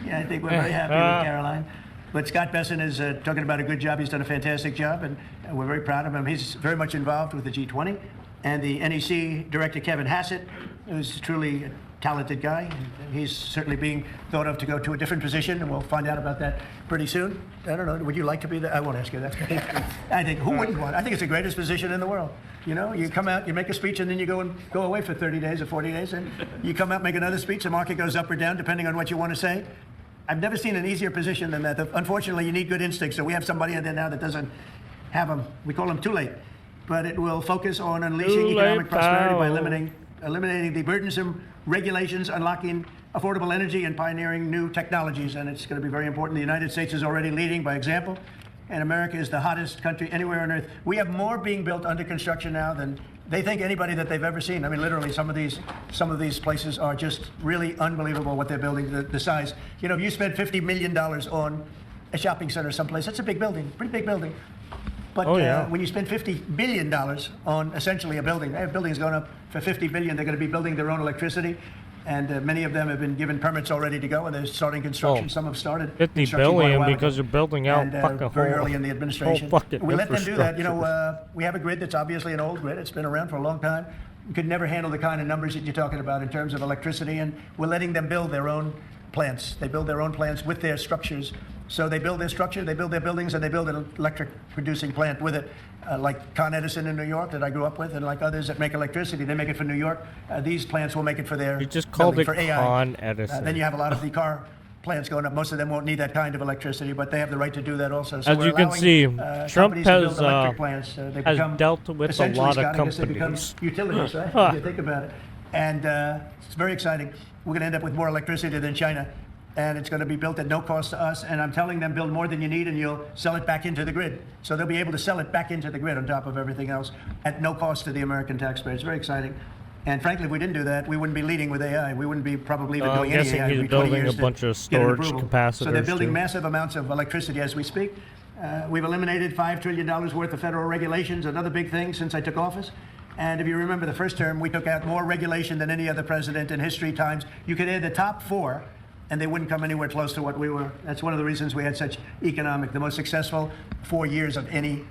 Yeah, I think we're very happy with Caroline. But Scott Bessent is talking about a good job. He's done a fantastic job, and we're very proud of him. He's very much involved with the G20. And the NEC director, Kevin Hassett, who's truly a talented guy. He's certainly being thought of to go to a different position, and we'll find out about that pretty soon. I don't know, would you like to be I won't ask you that. I think, who wouldn't want? I think it's the greatest position in the world. You know, you come out, you make a speech, and then you go away for 30 days or 40 days, and you come out, make another speech, the market goes up or down, depending on what you want to say. I've never seen an easier position than that. Unfortunately, you need good instincts, so we have somebody in there now that doesn't have them. We call them too late. But it will focus on unleashing economic prosperity by eliminating the burdensome regulations, unlocking affordable energy, and pioneering new technologies. And it's going to be very important. The United States is already leading by example, and America is the hottest country anywhere on earth. We have more being built under construction now than they think anybody that they've ever seen. I mean, literally, some of these places are just really unbelievable what they're building, the size. You know, if you spend $50 million on a shopping center someplace, that's a big building, pretty big building. But when you spend $50 billion on essentially a building, they have buildings going up for $50 billion. They're going to be building their own electricity, and many of them have been given permits already to go, and they're starting construction. Some have started. $50 billion because you're building out very early in the administration. We let them do that. You know, we have a grid that's obviously an old grid. It's been around for a long time. We could never handle the kind of numbers that you're talking about in terms of electricity, and we're letting them build their own plants. They build their own plants with their structures. So they build their structure, they build their buildings, and they build an electric producing plant with it, like Con Edison in New York that I grew up with, and like others that make electricity. They make it for New York. These plants will make it for their You just called it for AI. Con Edison. Then you have a lot of the car plants going up. Most of them won't need that kind of electricity, but they have the right to do that also. So as you can see, Trump has dealt with a lot of companies. Utilities, right? If you think about it. And it's very exciting. We're going to end up with more electricity than China. And it's going to be built at no cost to us. And I'm telling them, build more than you need, and you'll sell it back into the grid. So they'll be able to sell it back into the grid on top of everything else at no cost to the American taxpayer. It's very exciting. And frankly, if we didn't do that, we wouldn't be leading with AI. We wouldn't be probably even doing any AI. I'm guessing he's building a bunch of storage capacitors. So they're building massive amounts of electricity as we speak. We've eliminated $5 trillion worth of federal regulations, another big thing since I took office. And if you remember the first term, we took out more regulation than any other president in history times. You could add the top four, and they wouldn't come anywhere close to what we were. That's one of the reasons we had such the most successful 4 years of any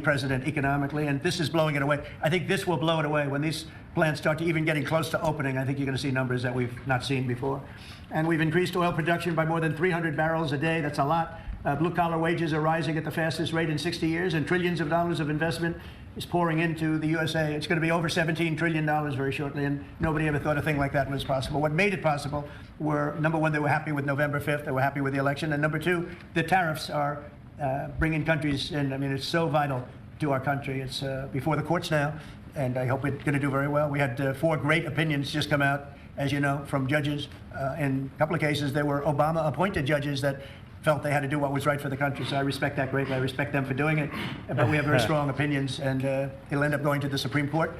president economically, and this is blowing it away. I think this will blow it away. When these plants start to even getting close to opening, I think you're going to see numbers that we've not seen before. And we've increased oil production by more than 300 barrels a day. That's a lot. Blue-collar wages are rising at the fastest rate in 60 years, and trillions of dollars of investment is pouring into the USA. It's going to be over $17 trillion very shortly, and nobody ever thought a thing like that was possible. What made it possible were, number one, they were happy with November 5th. They were happy with the election. And number two, the tariffs are bringing countries in. I mean, it's so vital to our country. It's before the courts now, and I hope it's going to do very well. We had 4 great opinions just come out, as you know, from judges. In a couple of cases, there were Obama-appointed judges that felt they had to do what was right for the country. So I respect that greatly. I respect them for doing it. But we have very strong opinions, and it'll end up going to the Supreme Court.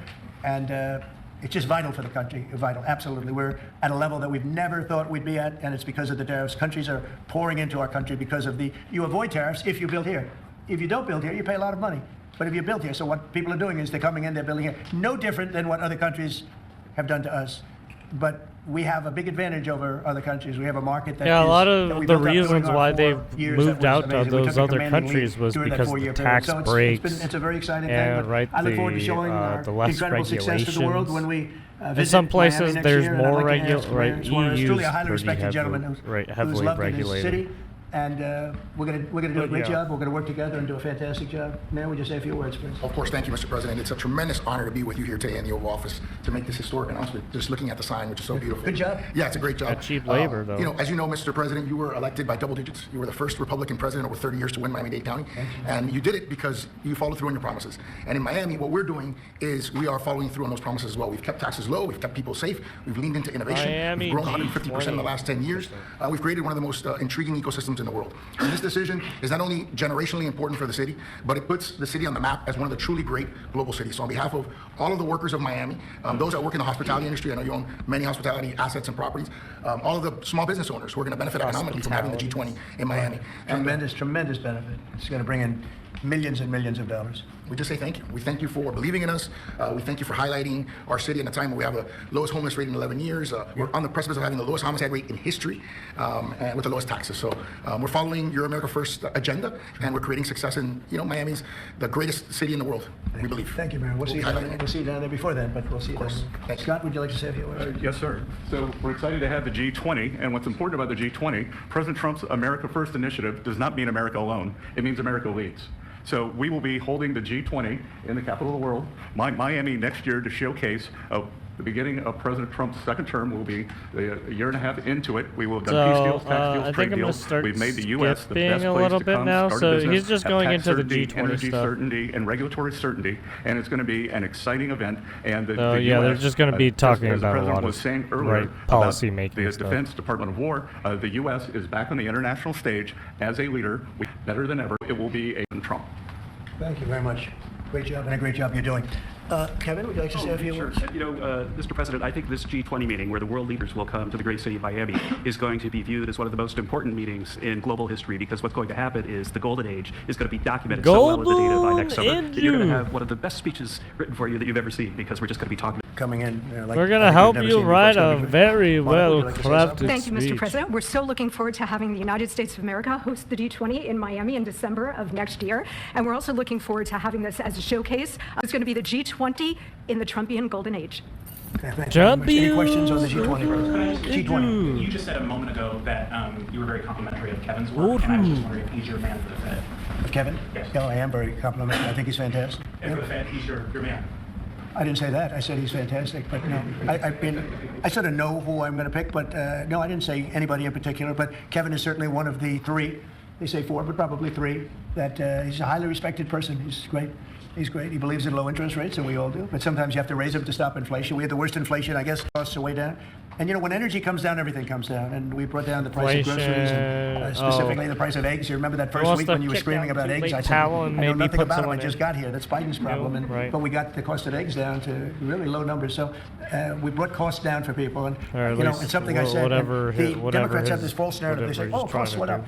And it's just vital for the country. Vital, absolutely. We're at a level that we've never thought we'd be at, and it's because of the tariffs. Countries are pouring into our country because of you avoid tariffs if you build here. If you don't build here, you pay a lot of money. But if you build here, so what people are doing is they're coming in, they're building here. No different than what other countries have done to us. But we have a big advantage over other countries. We have a market that Yeah, a lot that of we the built up during reasons our why 4 they've years moved that was out of amazing. We those took a other commanding countries lead was during that because the 4-year tax period. So breaks it's a very exciting and thing. But I look forward to showing the less incredible success to the world when we in some places, Miami there's next year, more and I'd like to ask Mayor Suarez, EU's truly a highly pretty respected gentleman who's heavily loved in his regulated. city. And we're gonna do a great Yeah. job. We're gonna work together and do a fantastic job. Mayor, would you say a few words, please? Of course, thank you, Mr. President. It's a tremendous honor to be with you here today in the Oval Office to make this historic announcement. Just looking at the sign, which is so beautiful. Good job. Yeah, it's a great job. At cheap labor, though. You know, as you know, Mr. President, you were elected by double digits. You were the first Republican president over 30 years to win Miami-Dade County. And you did it because you followed through on your promises. And in Miami, what we're doing is we are following through on those promises as well. We've kept taxes low. We've kept people safe. We've leaned into innovation. Miami We've grown 150% in the G20. last 10 years. We've created one of the most intriguing ecosystems in the world. And this decision is not only generationally important for the city, but it puts the city on the map as one of the truly great global cities. So on behalf of all of the workers of Miami, those that work in the hospitality industry, I know you own many hospitality assets and properties, all of the small business owners who are going to benefit economically from having the G20 in Miami. Tremendous benefit. It's going to bring in millions and millions of dollars. We just say thank you. We thank you for believing in us. We thank you for highlighting our city in a time where we have the lowest homeless rate in 11 years. We're on the precipice of having the lowest homicide rate in history and with the lowest taxes. So we're following your America First agenda, and we're creating success in, Miami's the greatest city in the world, we believe. Thank you, Mayor. We'll see you down there before then, but we'll see you down there. Scott, would you like to say a few words? Yes, sir. So we're excited to have the G20, and what's important about the G20, President Trump's America First initiative does not mean America alone. It means America leads. So we will be holding the G20 in the capital of the world, Miami, next year to showcase the beginning of President Trump's second term. Will be a year and a half into it. We will have done peace deals, tax I deals, think trade I'm gonna deals. start We've made the U.S. the best skipping a place little to bit come now, start so a business, he's just have going tax into the certainty, G20 energy stuff. certainty, and regulatory certainty, and it's going to be an exciting event. And the Yeah, they're US, just going to be talking as the about a President lot was of saying earlier policy about making the stuff. Defense Department of War, the U.S. is back on the international stage as a leader. Better than ever, it will be a Trump. Thank you very much. Great job, and a great job you're doing. Kevin, would you like to say a few words? Mr. President, I think this G20 meeting, where the world leaders will come to the great city of Miami, is going to be viewed as one of the most important meetings in global history, because what's going to happen is the golden age is going to be documented so well with the data by next summer that you're going to have one of the best speeches written for you that you've ever seen, because we're just going to be talking. Coming in, We're going to help you write a very well-crafted Thank you, Mr. speech. President. We're so looking forward to having the United States of America host the G20 in Miami in December of next year. And we're also looking forward to having this as a showcase. It's going to be the G20 in the Trumpian golden age. Any questions on the G20, President? G20. You just said a moment ago that you were very complimentary of Kevin's work, and I was just wondering if he's your man for the Fed. Kevin? Yes. Yeah, I am very complimentary. I think he's fantastic. And for the Fed, he's your man. I didn't say that. I said he's fantastic, but no. I sort of know who I'm going to pick, but no, I didn't say anybody in particular. But Kevin is certainly one of the three. They say four, but probably three. That he's a highly respected person. He's great. He's great. He believes in low interest rates, and we all do. But sometimes you have to raise them to stop inflation. We had the worst inflation, I guess. Costs are way down. And when energy comes down, everything comes down. And we brought down the price of groceries, and specifically the price of eggs. You remember that first week when you were screaming about eggs? I said, I know nothing about them. I just got here. That's Biden's problem. But we got the cost of eggs down to really low numbers. So we brought costs down for people. And it's something I said. The Democrats have this false narrative. They say, "Oh, costs went up."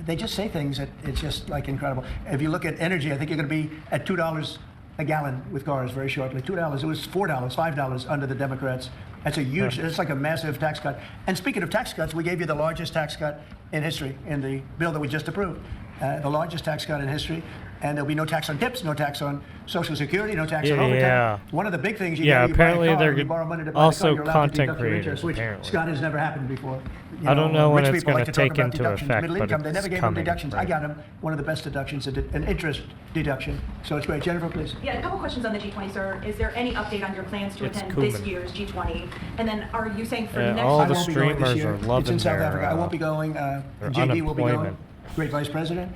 They just say things that it's just like incredible. If you look at energy, I think you're going to be at $2 a gallon with cars very shortly. $2. It was $4, $5 under the Democrats. That's a huge, it's like a massive tax cut. And speaking of tax cuts, we gave you the largest tax cut in history in the bill that we just approved. The largest tax cut in history. And there'll be no tax on tips, no tax on Social Security, no tax on overtime. Yeah. One of the big things apparently they're you borrow money to buy also the car, you're allowed to content deduct your creators, interest, which apparently. Scott has never happened before. I don't know when rich it's people going like to talk take about into deductions. effect, Middle but income, they never it's gave them coming. deductions. I got them one of the best deductions, an interest deduction. So it's great. Jennifer, please. Yeah, a couple questions on the G20, sir. Is there any update on your plans to It's attend Koeman. this year's G20? And then are you saying for next all year? the I won't be going this streamers year. are loving It's in South their, Africa. I won't be going. their JD will be going. unemployment. Great vice president.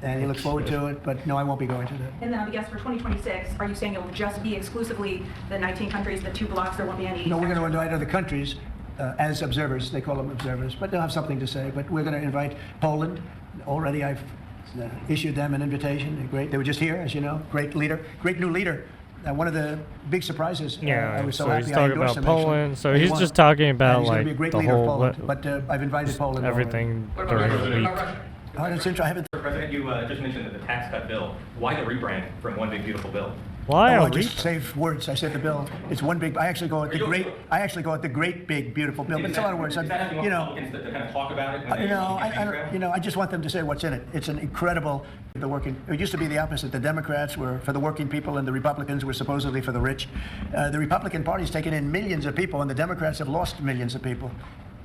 And he looks forward to it. But no, I won't be going to that. And then on the guest for 2026, are you saying it'll just be exclusively the 19 countries, the 2 blocks, there won't be any? No, we're going to invite other countries as observers. They call them observers, but they'll have something to say. But we're going to invite Poland. Already I've issued them an invitation. They're great. They were just here, as you know. Great leader, great new leader. One of the big surprises. I was so happy he's I talking endorsed about him, actually. Poland. So And he he's won. just talking And about he's gonna like be a great the leader of whole Poland. But I've invited Poland. everything What during about the Russia? week. What about Russia? Oh, that's interesting. I haven't. Mr. President, you just mentioned the tax cut bill. Why the rebrand from One Big Beautiful Bill? Why Oh, a I just repo? save words. I said the bill. It's one big. I actually go with the great. I actually go with the great, big, beautiful bill. But it's a lot of words. Is that how you want You know. Republicans to kind of talk about it? When they No, get I, grab? you know, I just want them to say what's in it. It's an incredible. The working. It used to be the opposite. The Democrats were for the working people, and the Republicans were supposedly for the rich. The Republican Party's taken in millions of people, and the Democrats have lost millions of people.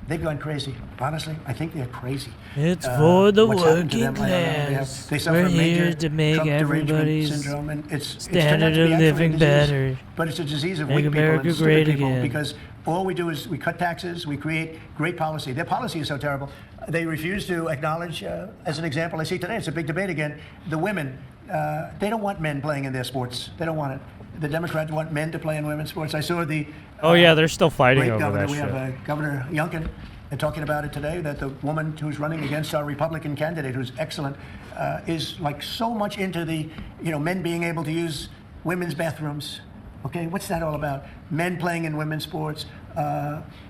They've gone crazy. Honestly, I think they're crazy. It's for the What's happened to working them, I don't know. class. They suffer We're a major here to make Trump derangement everybody's syndrome, and it's turned standard out to of be actually a living disease, better. But it's a disease of Make weak people America and great stupid people again. because all we do is we cut taxes, we create great policy. Their policy is so terrible. They refuse to acknowledge, as an example, I see today, it's a big debate again, the women, they don't want men playing in their sports. They don't want it. The Democrats want men to play in women's sports. I saw the Oh yeah, they're still fighting great over governor. that We shit. have Governor Youngkin talking about it today, that the woman who's running against our Republican candidate, who's excellent, is like so much into the, men being able to use women's bathrooms. Okay, what's that all about? Men playing in women's sports,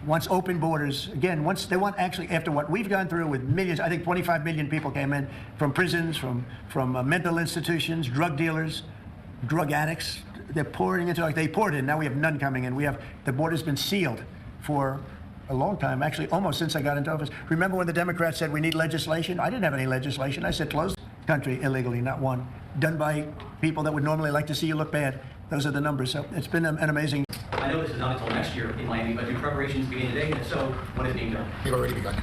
wants open borders. Again, once they want actually, after what we've gone through with millions, I think 25 million people came in from prisons, from mental institutions, drug dealers, drug addicts. They're pouring into, like they poured in, now we have none coming in. The border's been sealed for a long time, actually almost since I got into office. Remember when the Democrats said we need legislation? I didn't have any legislation. I said close the country illegally, not one. Done by people that would normally like to see you look bad. Those are the numbers. So it's been an amazing. I know this is not until next year in Miami, but do preparations begin today? And if so, what is being done? They've already begun.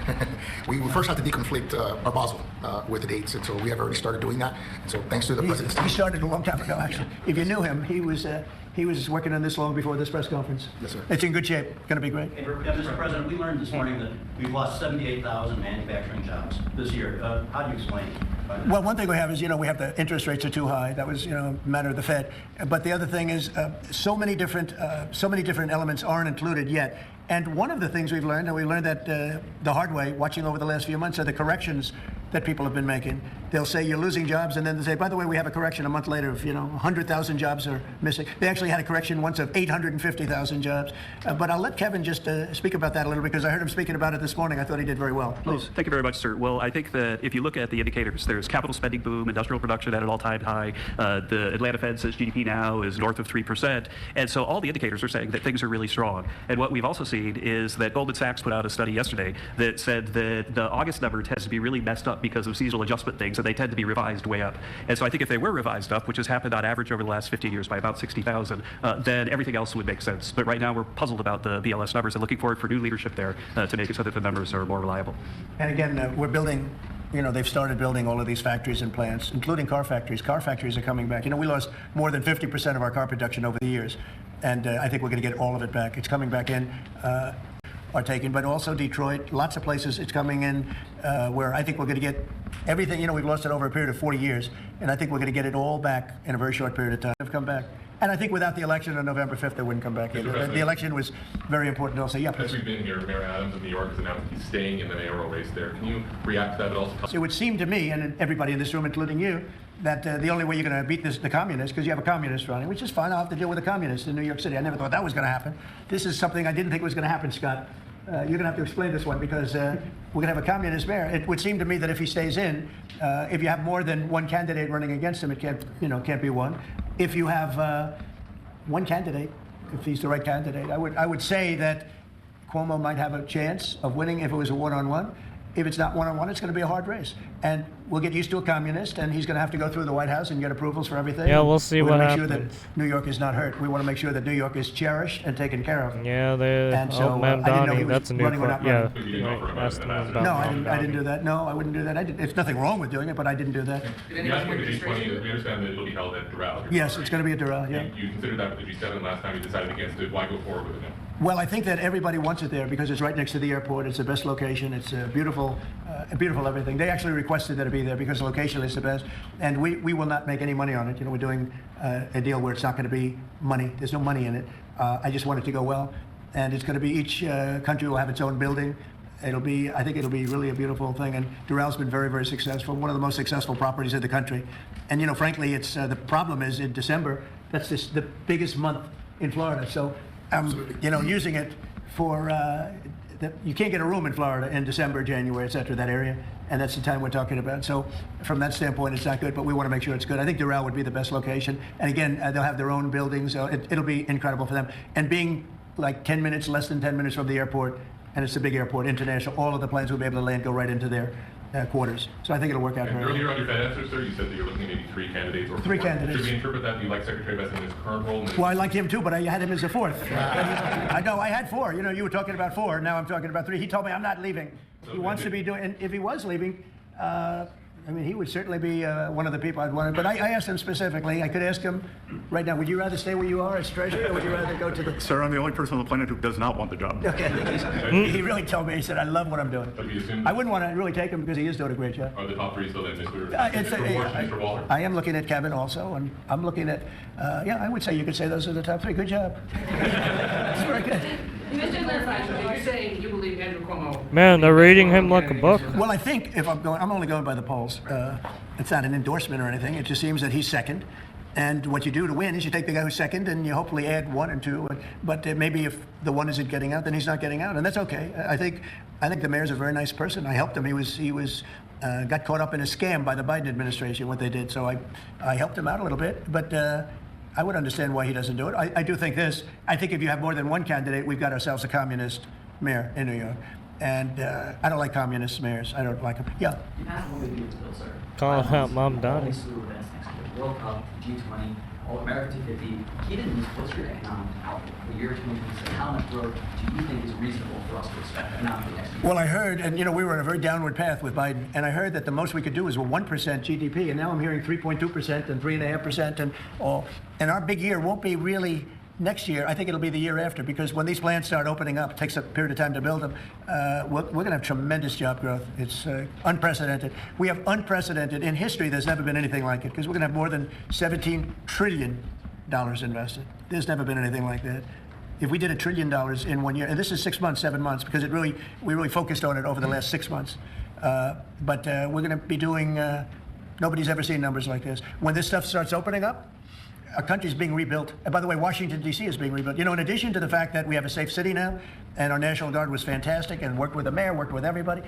we first had to deconflict our Basel with the dates, and so we have already started doing that. And so thanks to the president. He started a long time ago, actually. If you knew him, he was working on this long before this press conference. Yes, sir. It's in good shape. Going to be great. Mr. President, we learned this morning that we've lost 78,000 manufacturing jobs this year. How do you explain it? Well, one thing we have is, we have the interest rates are too high. That was, a matter of the Fed. But the other thing is, so many different elements aren't included yet. And one of the things we've learned, and we learned that the hard way, watching over the last few months, are the corrections that people have been making. They'll say you're losing jobs, and then they say, by the way, we have a correction a month later of 100,000 jobs are missing. They actually had a correction once of 850,000 jobs. But I'll let Kevin just speak about that a little, because I heard him speaking about it this morning. I thought he did very well. Please. Thank you very much, sir. Well, I think that if you look at the indicators, there's capital spending boom, industrial production at an all-time high. The Atlanta Fed says GDP now is north of 3%. And so all the indicators are saying that things are really strong. And what we've also seen is that Goldman Sachs put out a study yesterday that said that the August number tends to be really messed up because of seasonal adjustment things, and they tend to be revised way up. And so I think if they were revised up, which has happened on average over the last 15 years by about 60,000, then everything else would make sense. But right now we're puzzled about the BLS numbers and looking forward for new leadership there to make it so that the numbers are more reliable. And again, we're building, they've started building all of these factories and plants, including car factories. Car factories are coming back. We lost more than 50% of our car production over the years. And I think we're going to get all of it back. It's coming back in. Are taken, but also Detroit, lots of places it's coming in where I think we're going to get everything. We've lost it over a period of 40 years, and I think we're going to get it all back in a very short period of time. Have come back. And I think without the election on November 5th, they wouldn't come back either. The election was very important also. Yeah, As we've been here, Mayor Adams of New York has announced he's staying in the mayoral race there. Can you react to that, but also? It would seem to me, and everybody in this room, including you, that the only way you're going to beat the communists, because you have a communist running, which is fine. I'll have to deal with a communist in New York City. I never thought that was going to happen. This is something I didn't think was going to happen, Scott. You're going to have to explain this one, because we're going to have a communist mayor. It would seem to me that if he stays in, if you have more than one candidate running against him, it can't be one. If you have one candidate, if he's the right candidate, I would say that Cuomo might have a chance of winning if it was a one-on-one. If it's not one-on-one, it's going to be a hard race. And we'll get used to a communist, and he's going to have to go through the White House and get approvals for everything. Yeah, we'll see what what happens. Make happens. sure that New York is not hurt. We want to make sure that New York is cherished and taken care of. Yeah, And so, old man I didn't know Donnie, he was that's a new running or not yeah. running. Right, ask them about No, Old I didn't Donnie. do that. No, I wouldn't do that. There's nothing wrong with doing it, but I didn't do that. You asked for the G20. We understand that it'll be held at Doral. Yes, it's going to be a Doral, yeah. You considered that with the G7 last time you decided against it. Why go forward with it now? Well, I think that everybody wants it there because it's right next to the airport. It's the best location. It's beautiful everything. They actually requested that it be there because the location is the best. And we will not make any money on it. We're doing a deal where it's not going to be money. There's no money in it. I just want it to go well. And it's going to be each country will have its own building. I think it'll be really a beautiful thing. And Dural's been very, very successful. One of the most successful properties in the country. And frankly, it's the problem is in December. That's the biggest month in Florida. So using it for you can't get a room in Florida in December, January, et cetera, that area, and that's the time we're talking about. So from that standpoint, it's not good, but we want to make sure it's good. I think Doral would be the best location, and again, they'll have their own buildings. So it'll be incredible for them. And being like 10 minutes, less than 10 minutes from the airport, and it's a big airport, international, all of the planes will be able to land, go right into their quarters. So I think it'll work out very well. Earlier on your Fed answer, sir, you said that you're looking at maybe 3 candidates or 3 4. candidates. Should we interpret that you like Secretary Vest in his current role? Well, I like him too, but I had him as a 4th. I know, I had 4. You know, you were talking about 4. Now I'm talking about 3. He told me I'm not leaving. He wants to be doing, and if he was leaving, I mean, he would certainly be one of the people I'd want. But I asked him specifically. I could ask him right now, would you rather stay where you are as Treasury, or would you rather go to the... Sir, I'm the only person on the planet who does not want the job. Okay. He really told me, he said, I love what I'm doing. I wouldn't want to really take him because he is doing a great job. Are the top 3 still then Mr. Walter? I am looking at Kevin also, and I'm looking at, yeah, I would say you could say those are the top 3. Good job. That's very good. Just to clarify, so you're saying you believe Andrew Cuomo... Man, they're reading him like a book. Well, I think if I'm only going by the polls. It's not an endorsement or anything. It just seems that he's second. And what you do to win is you take the guy who's second and you hopefully add 1 and 2. But maybe if the 1 isn't getting out, then he's not getting out, and that's okay. I think the mayor's a very nice person. I helped him. He was got caught up in a scam by the Biden administration, what they did. So I helped him out a little bit. But I would understand why he doesn't do it. I do think this. I think if you have more than 1 candidate, we've got ourselves a communist mayor in New York. And I don't like communist mayors. I don't like them. Yeah. You have one big bill, sir. Call out Mom Donnie. World Cup, G20, All America 250. Even in this post-year economic outlook for the year 2026, how much growth do you think is reasonable for us to expect economically next year? Well, I heard, and you know, we were on a very downward path with Biden, and I heard that the most we could do is 1% GDP, and now I'm hearing 3.2% and 3.5% and all. And our big year won't be really next year. I think it'll be the year after, because when these plants start opening up, it takes a period of time to build them. We're going to have tremendous job growth. It's unprecedented. We have unprecedented in history. There's never been anything like it, because we're going to have more than $17 trillion invested. There's never been anything like that. If we did $1 trillion in 1 year, and this is 6 months, 7 months, because we really focused on it over the last 6 months. But we're going to be doing. Nobody's ever seen numbers like this. When this stuff starts opening up, our country's being rebuilt. And by the way, Washington, D.C. is being rebuilt. You know, in addition to the fact that we have a safe city now, and our National Guard was fantastic and worked with the mayor, worked with everybody,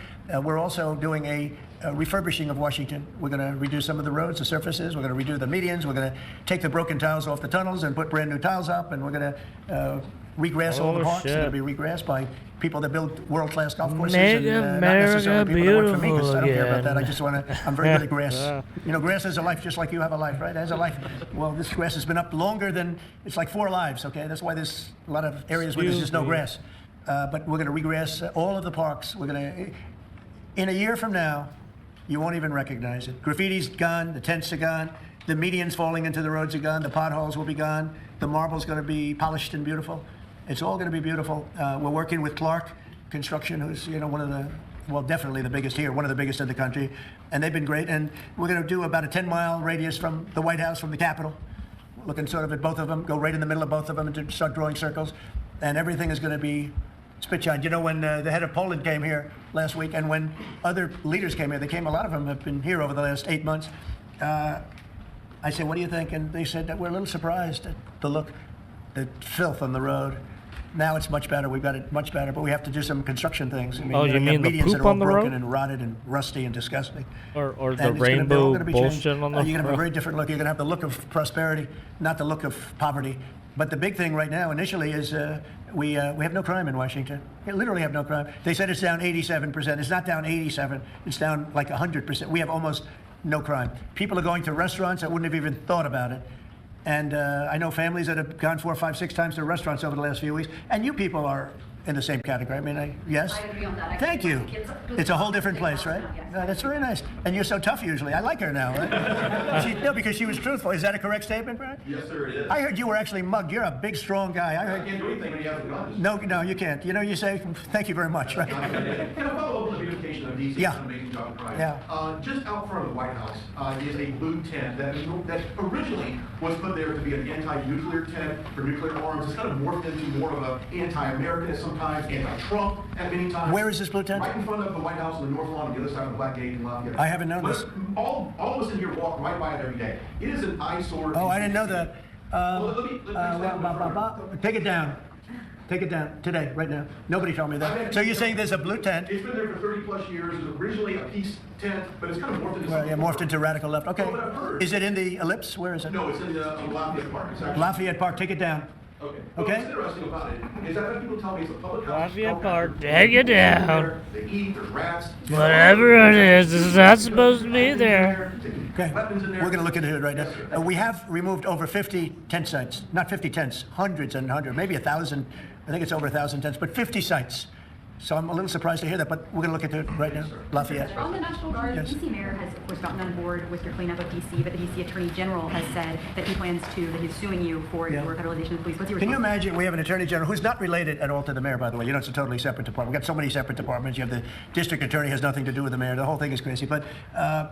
we're also doing a refurbishing of Washington. We're going to redo some of the roads, the surfaces. We're going to redo the medians. We're going to take the broken tiles off the tunnels and put brand new tiles up. And we're going to regrass all the parks. They're going to be regrassed by people that build world-class golf courses. Make and not necessarily people that work for me, because I don't care about again. that. I just want to, I'm very good at grass. You know, grass has a life just like you have a life, right? It has a life. Well, this grass has been up longer than, it's like 4 lives, okay? That's why there's a lot of areas where there's just no grass. But we're going to regrass all of the parks. We're going to, in a year from now, you won't even recognize it. Graffiti's gone, the tents are gone, the medians falling into the roads are gone, the potholes will be gone, the marble's going to be polished and beautiful. It's all going to be beautiful. We're working with Clark Construction, who's, you know, one of the, well, definitely the biggest here, one of the biggest in the country, and they've been great. And we're going to do about a 10-mile radius from the White House, from the Capitol, looking sort of at both of them, go right in the middle of both of them and start drawing circles, and everything is going to be spit-shine. You know, when the head of Poland came here last week, and when other leaders came here, a lot of them have been here over the last 8 months, I said, what do you think? And they said that we're a little surprised at the filth on the road. Now it's much better. We've got it much better, but we have to do some construction things. I mean, you mean the medians poop that are all on the broken road? and rotted and rusty and disgusting. Or the And it's rainbow gonna be bullshit changed. on the You're going to have a road? very different look. You're going to have the look of prosperity, not the look of poverty. But the big thing right now, initially, is we have no crime in Washington. We literally have no crime. They said it's down 87%. It's not down 87. It's down like 100%. We have almost no crime. People are going to restaurants that wouldn't have even thought about it. And I know families that have gone 4, 5, 6 times to restaurants over the last few weeks. And you people are in the same category. I mean, yes? I agree on that. Thank you. It's a whole different place, right? That's very nice. And you're so tough usually. I like her now, right? No, because she was truthful. Is that a correct statement, Brian? Yes, sir, it is. I heard you were actually mugged. You're a big, strong guy. I can't do anything when you have a gun. No, you can't. You know, you say, thank you very much, right? Can I follow up on the beautification of D.C.? Yeah. It's an amazing job, Brian. Yeah. Just out front of the White House is a blue tent that originally was put there to be an anti-nuclear tent for nuclear arms. It's kind of morphed into more of an anti-American at sometimes, anti-Trump at many times. Where is this blue tent? Right in front of the White House on the north lawn on the other side of the Black Gate in Lafayette. I haven't known this. All of us in here walk right by it every day. It is an eyesore. Oh, I didn't know that. Take it down. Take it down today, right now. Nobody told me that. So you're saying there's a blue tent? It's been there for 30 plus years. It was originally a peace tent, but it's kind of morphed into Well, something. yeah, morphed into radical left. Okay. Well, but I've heard. Is it in the ellipse? Where is it? No, it's in the Lafayette Park. It's actually- Lafayette Park. Take it down. Okay. Okay. What's interesting about it is that when people tell me it's a public house. Lafayette Park, take it down. They eat, there's rats. Whatever it is, it's not supposed to be there. Okay. We're going to look into it right now. We have removed over 50 tent sites. Not 50 tents, hundreds and hundreds, maybe 1,000. I think it's over 1,000 tents, but 50 sites. So I'm a little surprised to hear that, but we're going to look into it right now. Lafayette. On the National Guard, Yes. DC Mayor has, of course, gotten on board with your cleanup of DC, but the DC Attorney General has said that he plans to, that he's suing you for your federalization of the police. What's your Can you response? imagine, we have an Attorney General who's not related at all to the mayor, by the way. You know, it's a totally separate department. We've got so many separate departments. You have the district attorney has nothing to do with the mayor. The whole thing is crazy. But how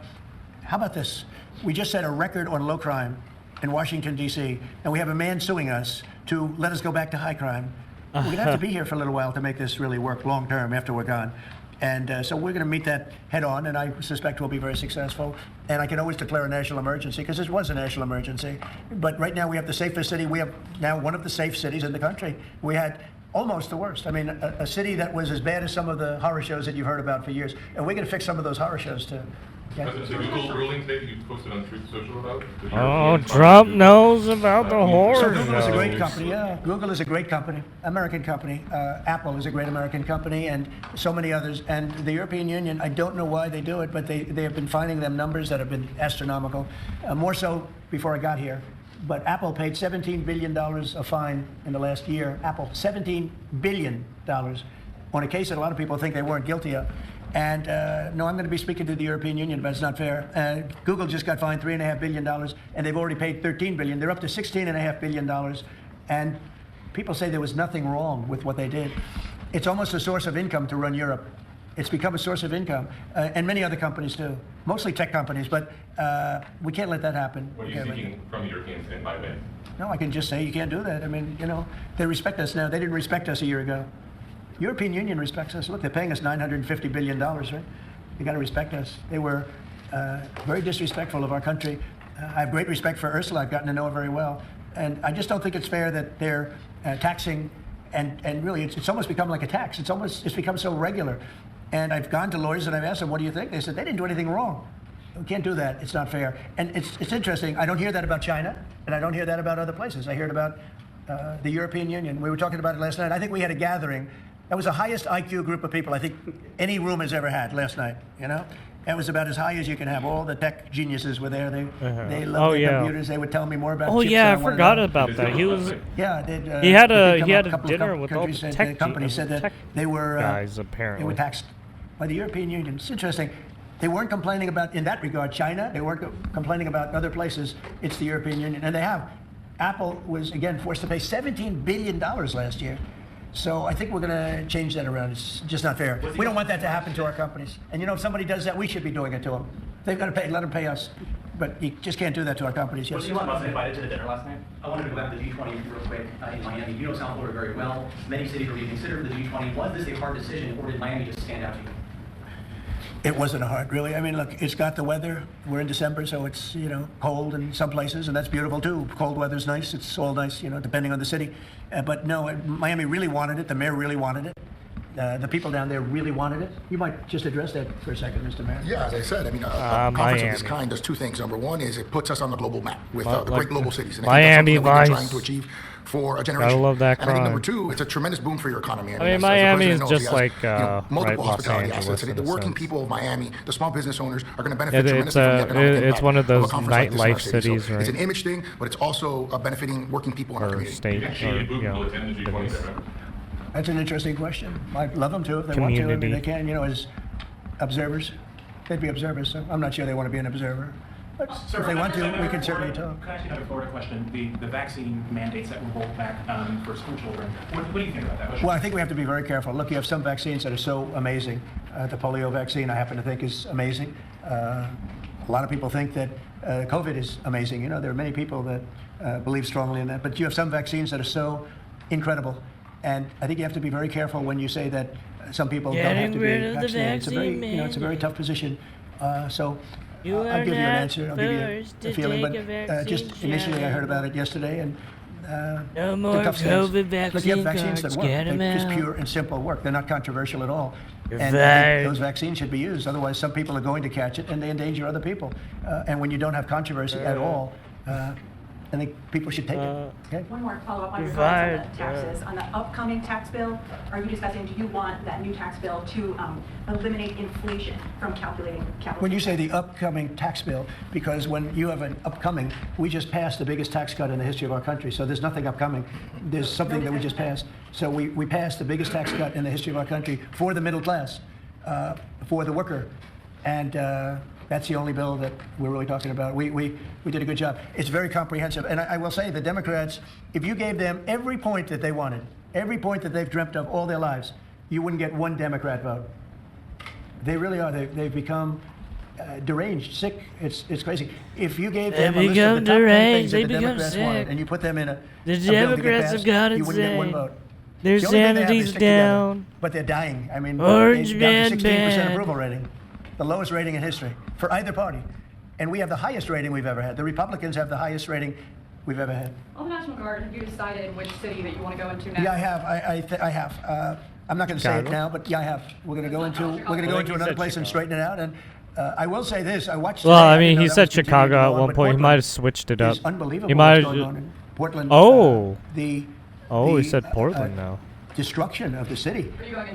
about this? We just set a record on low crime in Washington, D.C., and we have a man suing us to let us go back to high crime. We're going to have to be here for a little while to make this really work long term after we're gone. And so we're going to meet that head on, and I suspect we'll be very successful. And I can always declare a national emergency, because this was a national emergency. But right now we have the safest city. We have now one of the safe cities in the country. We had almost the worst. I mean, a city that was as bad as some of the horror shows that you've heard about for years. And we're going to fix some of those horror shows, too. Yeah. The Google ruling today that you posted on Truth Social about? The Oh, European Trump Parliament- knows about the So horror Google is a great shows. company, yeah. Google is a great company, American company. Apple is a great American company, and so many others. And the European Union, I don't know why they do it, but they have been finding them numbers that have been astronomical, more so before I got here. But Apple paid $17 billion a fine in the last year. Apple, $17 billion on a case that a lot of people think they weren't guilty of. And no, I'm going to be speaking to the European Union, but it's not fair. Google just got fined $3.5 billion, and they've already paid $13 billion. They're up to $16.5 billion. And people say there was nothing wrong with what they did. It's almost a source of income to run Europe. It's become a source of income, and many other companies too, mostly tech companies. But we can't let that happen. What are you seeking from the Europeans and by when? No, I can just say you can't do that. I mean, you know, they respect us now. They didn't respect us a year ago. European Union respects us. Look, they're paying us $950 billion, right? You got to respect us. They were very disrespectful of our country. I have great respect for Ursula. I've gotten to know her very well. And I just don't think it's fair that they're taxing, and really it's almost become like a tax. It's become so regular. And I've gone to lawyers and I've asked them, what do you think? They said, they didn't do anything wrong. We can't do that. It's not fair. And it's interesting. I don't hear that about China, and I don't hear that about other places. I hear it about the European Union. We were talking about it last night. I think we had a gathering. That was the highest IQ group of people I think any room has ever had last night, you know? That was about as high as you can have. All the tech geniuses were there. They loved their computers. They would tell me more about Oh chips yeah, I than wanted forgot to know. about that. He was. Yeah, he had I a think couple of dinner with all the countries tech said, companies said that tech they were guys they were apparently. taxed by the European Union. It's interesting. They weren't complaining about, in that regard, China. They weren't complaining about other places. It's the European Union, and they have. Apple was again forced to pay $17 billion last year. So I think we're going to change that around. It's just not fair. We don't want that to happen to our companies. And you know, if somebody does that, we should be doing it to them. They've got to pay. Let them pay us. But you just can't do that to our companies. Yes. Was Elon Musk invited to the dinner last night? I wanted to go back to the G20 real quick in Miami. You know South Florida very well. Many cities are being considered for the G20. Was this a hard decision, or did Miami just stand out to you? It wasn't hard, really. I mean, look, it's got the weather. We're in December, so it's, you know, cold in some places, and that's beautiful too. Cold weather's nice. It's all nice, you know, depending on the city. But no, Miami really wanted it. The mayor really wanted it. The people down there really wanted it. You might just address that for a second, Mr. Mayor. Yeah, as I said, I mean, a conference of this kind does two things. Number one is it puts us on the global map with the great global cities. And I think that's something that we've been trying to achieve for a generation. Gotta love that and I think number two, it's a tremendous boom for your economy. I mean, as Miami the is president knows, just he has, like multiple Los hospitality Angeles assets. in The a working sense. people of Miami, the small business owners are going to benefit It's tremendously from the economic it's impact one of those a conference like this in our nightlife city. cities, So right? it's an image thing, but it's also benefiting working people in our community. State, That's an interesting question. I'd love them to if they want to. I mean, they can, you know, as observers. They'd be observers, so I'm not sure they want to be an observer. But if they want to, we can certainly talk. Can I ask you another Florida question? The vaccine mandates that were rolled back for school children. What do you think about that? Well, I think we have to be very careful. Look, you have some vaccines that are so amazing. The polio vaccine, I happen to think, is amazing. A lot of people think that COVID is amazing. You know, there are many people that believe strongly in that. But you have some vaccines that are so incredible. And I think you have to be very careful when you say that some people don't have to be vaccinated. It's a very, you know, it's a very tough position. So I'll give you an answer. I'll give you a feeling. But just initially, I heard about it yesterday, and No more tough stands. COVID But you have vaccine vaccines that cards, work. get 'em They're just out. pure and simple work. They're not controversial at all. You're And I think fired. those vaccines should be used. Otherwise, some people are going to catch it and they endanger other people. And when you don't have controversy at all, I think people should take it. Okay? One more follow-up on your You're comments on the fired. taxes. On the upcoming tax bill, are you discussing, do you want that new tax bill to eliminate inflation from calculating capital? When you say the upcoming tax bill, because when you have an upcoming, we just passed the biggest tax cut in the history of our country, so there's nothing upcoming. There's something that we just passed. So we passed the biggest tax cut in the history of our country for the middle class, for the worker. And that's the only bill that we're really talking about. We did a good job. It's very comprehensive. And I will say the Democrats, if you gave them every point that they wanted, every point that they've dreamt of all their lives, you wouldn't get one Democrat vote. They really are. They've become deranged, sick. It's crazy. If you gave them a list of the top 10 things that the Democrats wanted, and you put them in a The bill to get Democrats have passed, got you it wouldn't get one saying. vote. Their The only thing they have is sanity's stick together, down. but they're dying. I mean, Orange they're down to man 16% bad. approval rating, the lowest rating in history for either party. And we have the highest rating we've ever had. The Republicans have the highest rating we've ever had. On the National Guard, have you decided which city that you want to go into next? Yeah, I have. I have. I'm not going to say it Chicago? now, but yeah, I have. We're going to go into another place and straighten it out. And I will say this: I watched. Well, today, I didn't mean, know he that said was continuing Chicago to at go on, one but point. He Portland might have switched it up. is unbelievable He what's might going have. on in Portland. Oh. The He said Portland now. destruction of the city.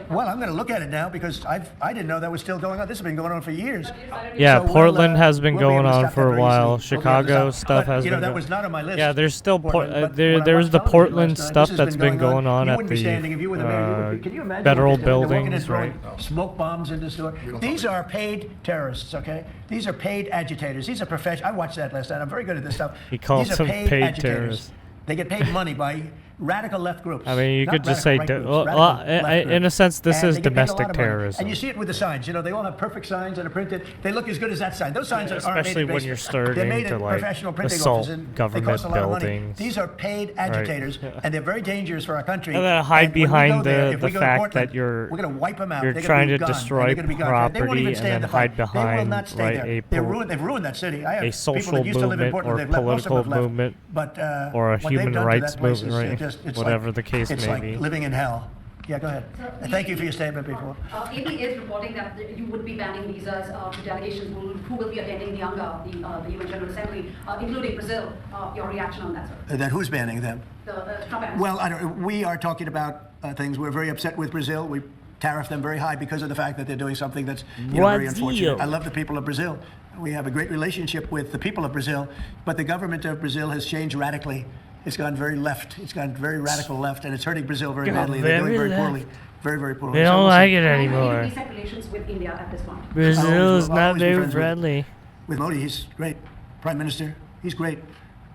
Well, I'm going to look at it now because I didn't know that was still going on. This has been going on for years. Yeah, So Portland we'll, has been we'll be going able to on stop for that a very while. easily. We'll be able to Chicago stop. stuff But, has you know, been. that go- was not on my list. Yeah, there's still Portland, but there. when I There's watched the television Portland last night, stuff this has that's been going on You at wouldn't be standing if you were the mayor. You would be. Can you imagine federal what they're doing? They're walking buildings, and throwing right? smoke bombs into the store. These are paid terrorists, okay? These are paid agitators. These are professional. I watched that last night. I'm very good at this stuff. He calls These are them paid paid agitators. terrorists. They get paid money by radical left groups. I mean, you Not could just radical say, right groups, well, radical left in a groups. sense, this And is they get paid a lot domestic of money. terrorism. And you see it with the signs. You know, they all have perfect signs that are printed. They look as good as that sign. Those signs aren't made Especially in when you're basements. starting They're made to, in like, professional printing assault offices. And they government cost a lot of money. buildings. These are paid agitators, and they're very dangerous for our country. And then hide when we go behind there, the if we go to fact Portland, that you're we're going to wipe them out. you're They're trying gonna to be gone. destroy They're gonna be gone. They won't property even and stand then the fight. hide They will behind, not stay right, there. a They've ruined that city. I have a people social that used to live in movement Portland. or They've left. Most of them political have left. movement But or a what they've human done to rights that place movement, is right? it's Whatever like, the case it's may like be. living in hell. Yeah, go ahead. Thank you for your statement before. AP is reporting that you would be banning visas to delegations who will be attending the UNGA, the UN General Assembly, including Brazil. Your reaction on that, sir? Then who's banning them? The Trump administration. Well, we are talking about things. We're very upset with Brazil. We tariff them very high because of the fact that they're doing something that's very unfortunate. I love the people of Brazil. We have a great relationship with the people of Brazil, but the government of Brazil has changed radically. It's gone very left. It's gone very radical left, and it's hurting Brazil very badly. They're doing very poorly. Very, very poorly. They don't like it anymore. Any decent relations with India at this point? Brazil is I'll not always be very friends friendly. with Modi. He's great. Prime Minister, he's great.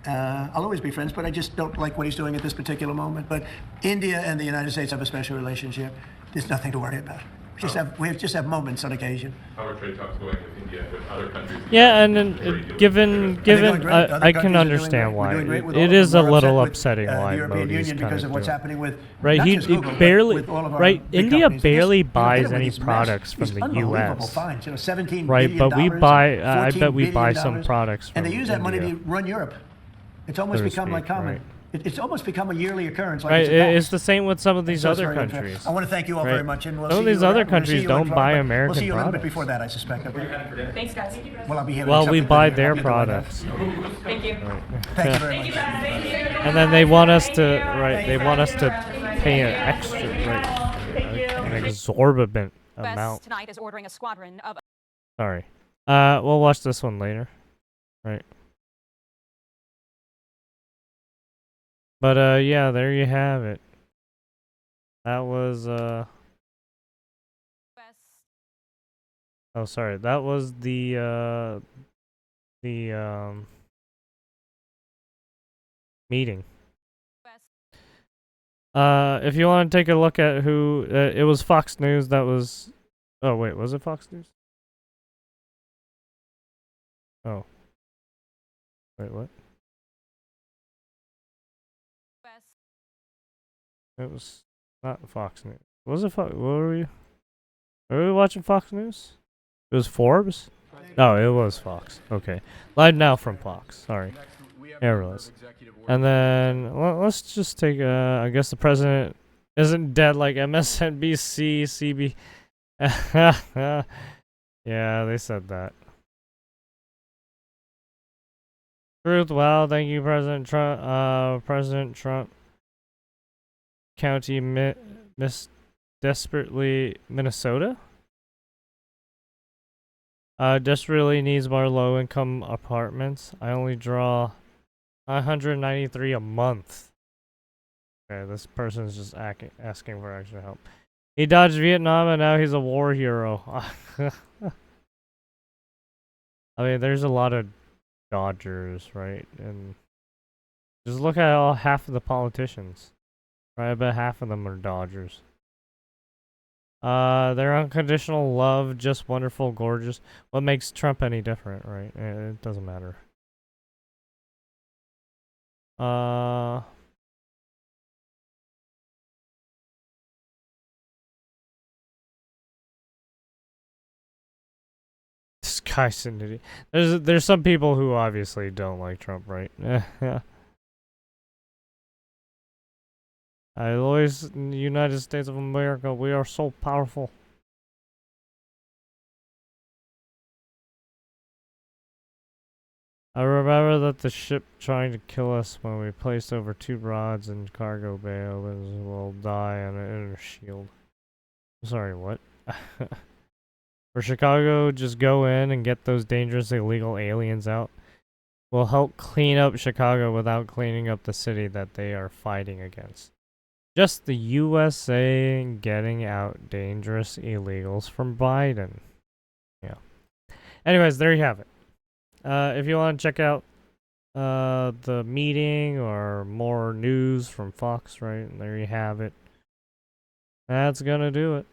I'll always be friends, but I just don't like what he's doing at this particular moment. But India and the United States have a special relationship. There's nothing to worry about. We just have moments on occasion. How are trade talks going with India, with other countries? Yeah, and then given I can understand why it is a little upsetting why Modi's kind because of of what's doing. happening with Right, not he just Google, but barely with all of our right. big India companies. barely This- buys look at any these products from these the unbelievable U.S. fines, you know, $17 Right, billion, but we buy. I $14 bet we buy billion, some products from and they use that money India. to run Europe. It's almost so to become like speak, common. right. It's almost become a yearly occurrence. Like Right, it's a tax. it's the same with some of these So it's other very unfair. countries. I want to thank you all right? very much, and we'll Some see of these you other around. We'll see countries you in don't Florida, buy but American We'll see you a little bit products. before that, I suspect. Thanks, guys. Well, I'll be here. Well, we something buy with their you. products. Thank you. Thank you very much. And then they want us to They want us to pay an extra, an exorbitant amount. Tonight is ordering a squadron of. Sorry. We'll watch this one later. Right. But yeah, there you have it. That was Oh, sorry. That was the meeting. If you want to take a look at who it was, Fox News that was. Oh wait, was it Fox News? Oh. Wait, what? It was not Fox News. Was it Fox? What were we? Were we watching Fox News? It was Forbes? No, it was Fox. Okay. Live now from Fox. Sorry. Yeah, it was. And then let's just take. I guess the president isn't dead like MSNBC, CB. Yeah, they said that. Truth. Wow. Thank you, President Trump. President Trump. County Miss desperately Minnesota. Desperately needs more low-income apartments. I only draw 193 a month. Okay, this person's just asking for extra help. He dodged Vietnam and now he's a war hero. I mean, there's a lot of dodgers, right? And just look at all half of the politicians. Right, I bet half of them are dodgers. Their unconditional love, just wonderful, gorgeous. What makes Trump any different, right? It doesn't matter. This guy's an idiot. There's some people who obviously don't like Trump, right? Yeah. I always, in the United States of America, we are so powerful. I remember that the ship trying to kill us when we placed over 2 rods in cargo bay opens will die on an inner shield. Sorry, what? For Chicago, just go in and get those dangerous illegal aliens out. We'll help clean up Chicago without cleaning up the city that they are fighting against. Just the USA getting out dangerous illegals from Biden. Yeah. Anyways, there you have it. If you want to check out the meeting or more news from Fox, right? There you have it. That's gonna do it.